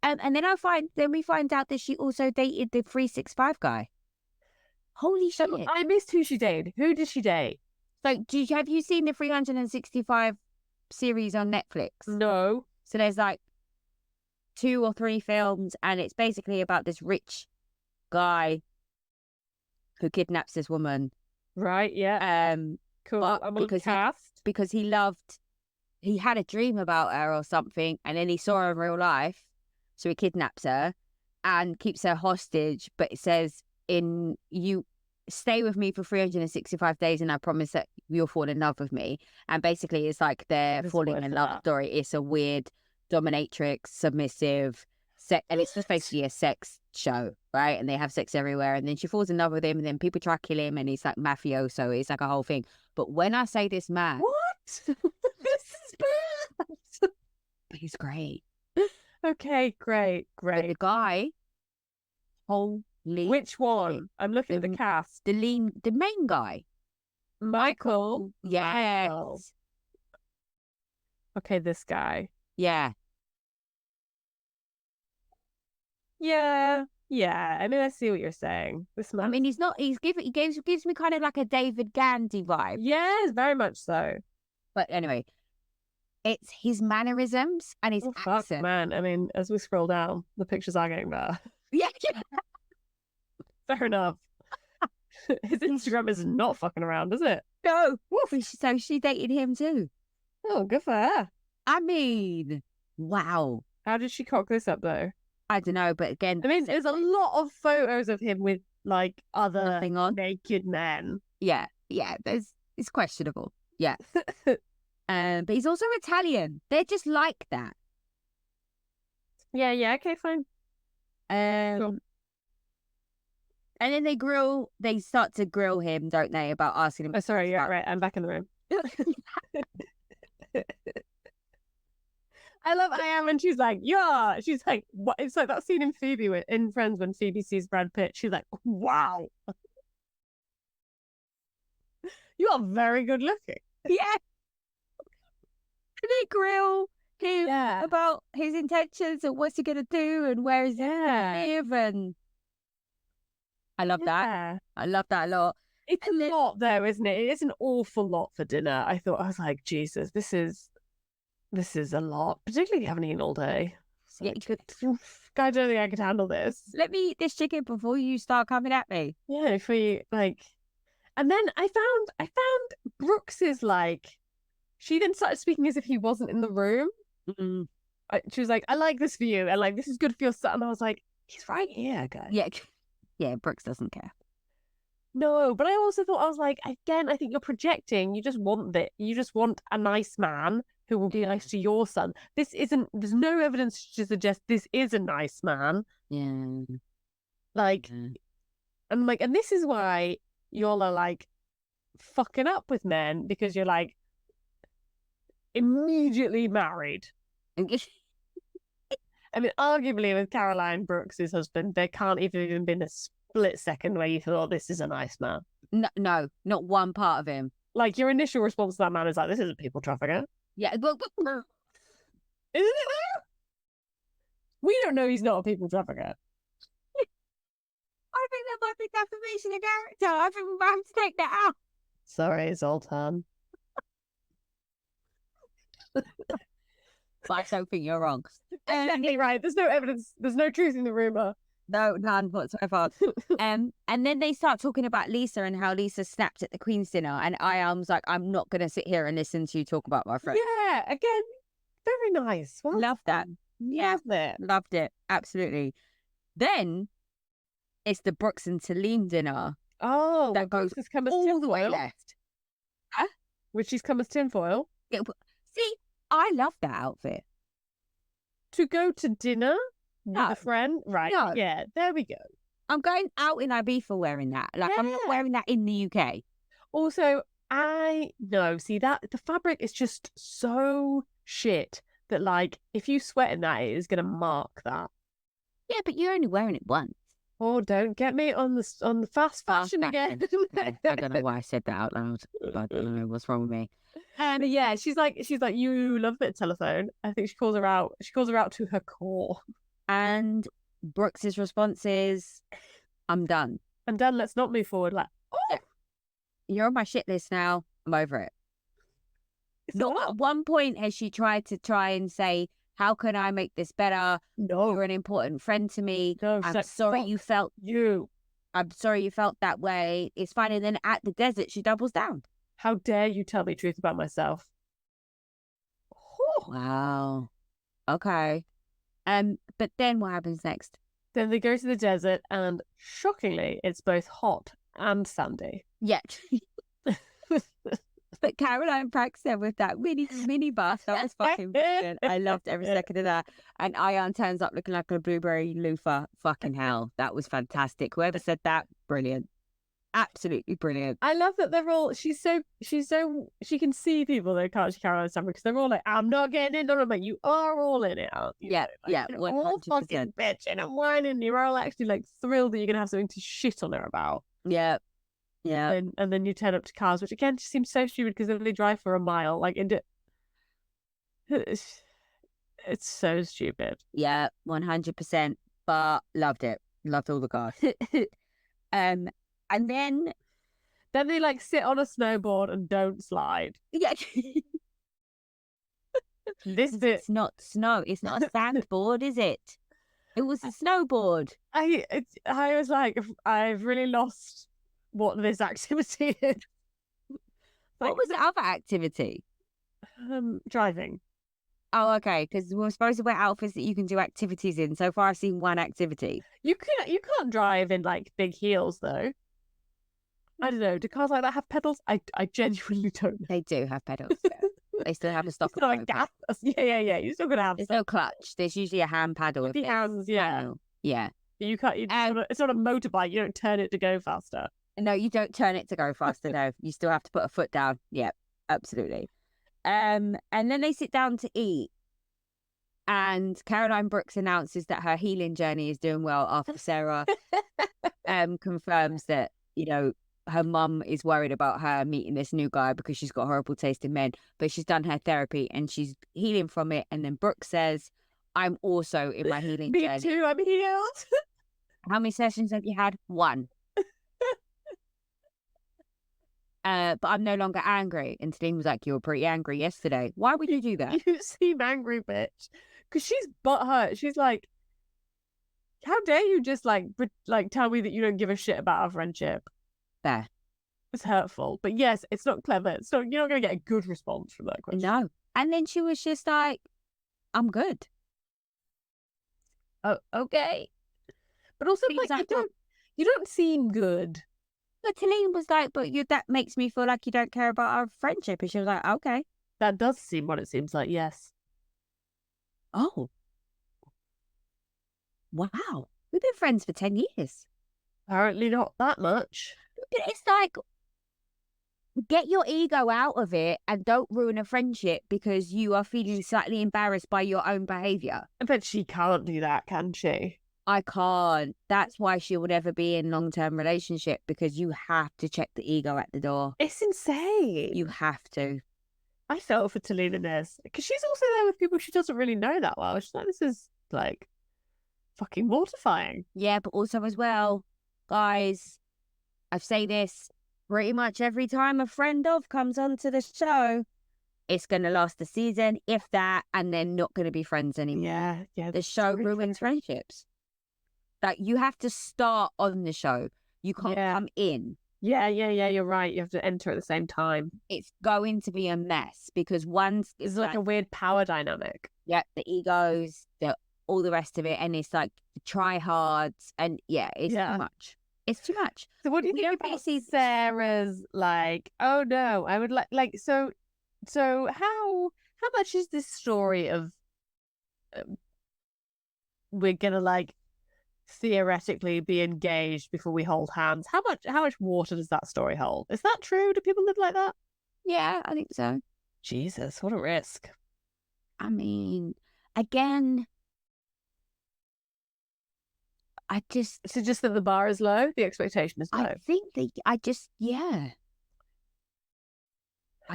And then we find out that she also dated the 365 guy. Holy shit. I missed who she dated. Who did she date? So have you seen the 365 series on Netflix? No. So there's like 2 or 3 films, and it's basically about this rich guy who kidnaps this woman. Right, yeah. Cool. I'm on cast. Because he had a dream about her or something, and then he saw her in real life, so he kidnaps her and keeps her hostage. But it says, you stay with me for 365 days, and I promise that you'll fall in love with me. And basically, it's like they're falling in love story. It's a weird dominatrix, submissive, and it's just basically a sex show, right? And they have sex everywhere, and then she falls in love with him, and then people try to kill him, and he's like mafioso. It's like a whole thing. But when I say this man, what? This is bad. He's great. Okay, great. But the guy, holy, which one? I'm looking at the cast. The main guy, Michael. Yes. Michael. Okay, this guy. Yeah. Yeah. I mean, I see what you're saying. This man. I mean, he gives me kind of like a David Gandy vibe. Yes, very much so. But anyway, it's his mannerisms and his accent. Fuck, man. I mean, as we scroll down, the pictures are getting better. Yeah. Fair enough. His Instagram is not fucking around, is it? No. So she dated him too. Oh, good for her. I mean, wow. How did she cock this up though? I don't know, but again, I mean, there's a lot of photos of him with like other naked men. Yeah, it's questionable. Yeah. But he's also Italian. They're just like that. Yeah, okay, fine. Cool. And then they start to grill him, don't they, about asking him. Oh, sorry, you're right. I'm back in the room. I love I am, and she's like, yeah. She's like, what? It's like that scene in in Friends when Phoebe sees Brad Pitt. She's like, wow, you are very good looking. Yeah. And they grill him about his intentions and what's he gonna do and where is he gonna live, and I love that. I love that a lot. It's a lot though, isn't it? It is an awful lot for dinner. I was like, Jesus, this is a lot, particularly having eaten all day. So I don't think I could handle this. Let me eat this chicken before you start coming at me. Yeah, if we like, and then I found Brooks is like, she then started speaking as if he wasn't in the room. Mm-mm. She was like, I like this for you, and like, this is good for your son. And I was like, he's right here, guys. Yeah, Brooks doesn't care. No, but I also thought, I was like, again, I think you're projecting. You just want a nice man who will be nice to your son. There's no evidence to suggest this is a nice man. Yeah. Like, and like, and this is why y'all are like fucking up with men, because you're like immediately married. I mean, arguably with Caroline Brooks' husband, there can't even been a split second where you thought, this is a nice man. No, not one part of him. Like, your initial response to that man is like, this isn't people trafficker. Yeah, but isn't it? We don't know he's not a people trafficker. I think that might be defamation of character. I think we might have to take that out. Sorry, Zoltan. But I don't think you're wrong. Exactly right. There's no evidence. There's no truth in the rumor. No, none whatsoever. And then they start talking about Lisa and how Lisa snapped at the Queen's dinner, and was like, I'm not going to sit here and listen to you talk about my friend. Yeah, again, very nice. Well, love that. Yeah, loved it. Absolutely. Then it's the Brooks and Celine dinner. Oh, that goes all the way left. Huh? Which she's come as tinfoil. Yeah, see, I love that outfit. To go to dinner with a friend? Right. No. Yeah, there we go. I'm going out in Ibiza wearing that. Like, I'm not wearing that in the UK. Also, see that the fabric is just so shit that, like, if you sweat in that, it is going to mark that. Yeah, but you're only wearing it once. Oh, don't get me on the fast fashion again. I don't know why I said that out loud. But I don't know what's wrong with me. Yeah, she's like, you love a bit of telephone. I think she calls her out. She calls her out to her core. And Brooks's response is, I'm done. I'm done. Let's not move forward. Like, oh, you're on my shit list now. I'm over it. Not at one point has she tried and say, how can I make this better? No. You're an important friend to me. No, I'm sorry you felt you. I'm sorry you felt that way. It's fine. And then at the desert, she doubles down. How dare you tell me truth about myself? Oh. Wow. Okay. But then what happens next? Then they go to the desert, and shockingly, it's both hot and sandy. Yeah. But Caroline pranks them with that mini bus. That was fucking brilliant. I loved every second of that. And Ian turns up looking like a blueberry loofah. Fucking hell. That was fantastic. Whoever said that, brilliant. Absolutely brilliant. I love that they're all, she can see people that can't see Caroline Stammer, because they're all like, I'm not getting in on it, but you are all in it. Yeah, like, yeah. You're all fucking bitch and I'm whining. You're all actually like thrilled that you're going to have something to shit on her about. Yeah. Yeah. And then you turn up to cars, which again just seems so stupid, because then they drive for a mile. Like, it's so stupid. Yeah, 100%. But loved it. Loved all the cars. And then they like sit on a snowboard and don't slide. Yeah. It's not snow. It's not a sandboard, is it? It was a snowboard. I was like, I've really lost what this activity is. What was the other activity? Driving. Oh, okay. Because we're supposed to wear outfits that you can do activities in. So far, I've seen one activity. You can't drive in like big heels though. I don't know. Do cars like that have pedals? I genuinely don't know. They do have pedals. Yeah. They still have a stop. Like gas. Yeah. You're still gonna have. There's no clutch. There's usually a hand paddle. The hands, yeah. Yeah. You can't. It's not a motorbike. You don't turn it to go faster. No, you don't turn it to go faster. No, you still have to put a foot down. Yeah, absolutely. And then they sit down to eat, and Caroline Brooks announces that her healing journey is doing well after Sarah confirms that, you know, her mum is worried about her meeting this new guy because she's got horrible taste in men, but she's done her therapy and she's healing from it. And then Brooke says, I'm also in my healing journey. Me too, I'm healed. How many sessions have you had? 1. But I'm no longer angry. And Celine was like, you were pretty angry yesterday. Why would you do that? You seem angry, bitch. Because she's butthurt. She's like, how dare you just like tell me that you don't give a shit about our friendship? There. It's hurtful. But yes, it's not clever. It's not, you're not going to get a good response from that question. No. And then she was just like, I'm good. Oh, okay. But also, like, you don't seem good. But Celine was like, but that makes me feel like you don't care about our friendship. And she was like, okay. That does seem what it seems like, yes. Oh. Wow. We've been friends for 10 years. Apparently not that much. But it's like, get your ego out of it and don't ruin a friendship because you are feeling slightly embarrassed by your own behaviour. But she can't do that, can she? I can't. That's why she will never be in long-term relationship, because you have to check the ego at the door. It's insane. You have to. I felt for Talina Nez because she's also there with people she doesn't really know that well. She's like, this is like fucking mortifying. Yeah, but also as well, guys, I say this pretty much every time a friend of comes onto the show, it's going to last a season, if that, and they're not going to be friends anymore. Yeah. The show ruins friendships. Like, you have to start on the show. You can't come in. Yeah, you're right. You have to enter at the same time. It's going to be a mess because it's like a weird power dynamic. Yeah, the egos, all the rest of it, and it's like try hards, and it's too much. It's too much. So what do you think about Sarah's like? Oh no, I would like so how much is this story of we're gonna like theoretically be engaged before we hold hands? How much water does that story hold? Is that true? Do people live like that? Yeah, I think so. Jesus, what a risk. I mean, again, is it just that the bar is low? The expectation is low? I think I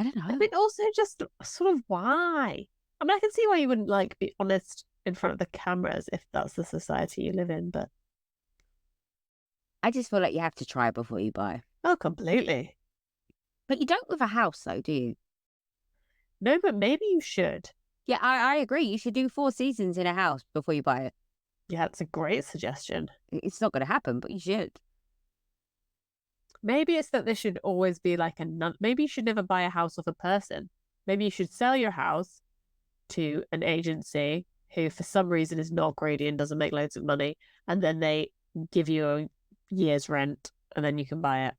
don't know. I mean, also just sort of why? I mean, I can see why you wouldn't like be honest in front of the cameras if that's the society you live in, but I just feel like you have to try before you buy. Oh, completely. But you don't with a house, though, do you? No, but maybe you should. Yeah, I agree. You should do 4 seasons in a house before you buy it. Yeah, that's a great suggestion. It's not going to happen, but you should. Maybe it's that there should always be like maybe you should never buy a house off a person. Maybe you should sell your house to an agency who for some reason is not greedy and doesn't make loads of money, and then they give you a year's rent and then you can buy it.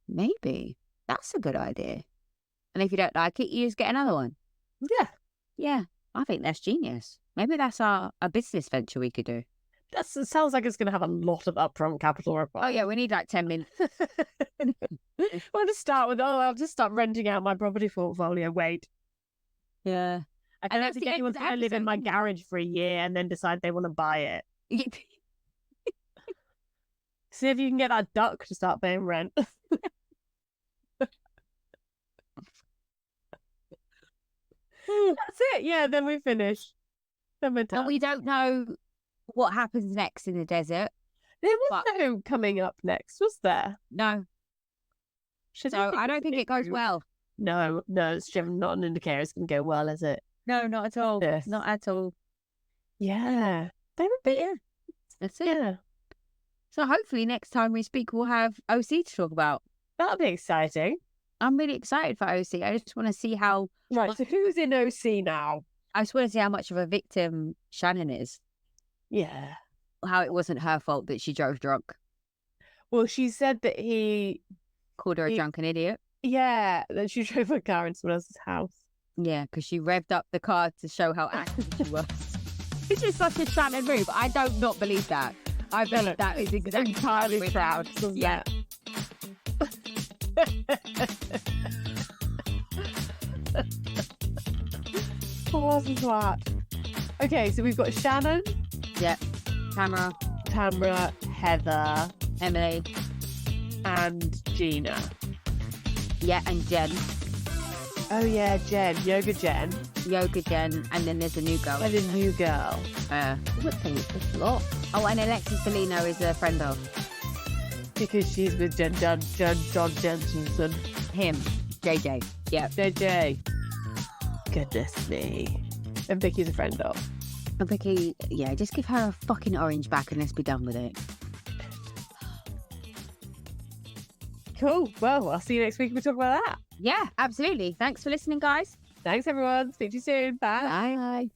Maybe. That's a good idea. And if you don't like it, you just get another one. Yeah, I think that's genius. Maybe that's a business venture we could do. It sounds like it's going to have a lot of upfront capital required. Oh, yeah, we need like 10 million. We'll just start with, I'll just start renting out my property portfolio. Wait. Yeah. I don't think anyone's going to live in my garage for a year and then decide they want to buy it. See if you can get that duck to start paying rent. That's it. Yeah, then we finish. Then we're done. And we don't know what happens next in the desert. There was no coming up next, was there? No. So I don't think it goes well. No, it's not an indicator it's going to go well, is it? No, not at all. Yes. Not at all. Yeah. That's it. Yeah. So hopefully next time we speak, we'll have OC to talk about. That'll be exciting. I'm really excited for OC. I just want to see how... Right, so who's in OC now? I just want to see how much of a victim Shannon is. Yeah. How it wasn't her fault that she drove drunk. Well, she said that he... Called her a drunken idiot. Yeah, that she drove a car in someone else's house. Yeah, because she revved up the car to show how active she was. This is such a Shannon move. I don't not believe that. I believe that is entirely proud. Yeah. Wasn't that? Okay, so we've got Shannon. Yeah. Tamara, Heather, Emily. and Gina. Yeah, and Jen. Oh yeah, Jen. Yoga Jen. And then there's a new girl. And a new girl. What thing is this lot? Oh, and Alexis Bellino is a friend of. Because she's with John Jensenson. Him. JJ. Yeah. JJ. Goodness me. And Vicky's a friend of. And Vicky, yeah, just give her a fucking orange back and let's be done with it. Cool. Well, I'll see you next week when we talk about that. Yeah, absolutely. Thanks for listening, guys. Thanks, everyone. Speak to you soon. Bye. Bye.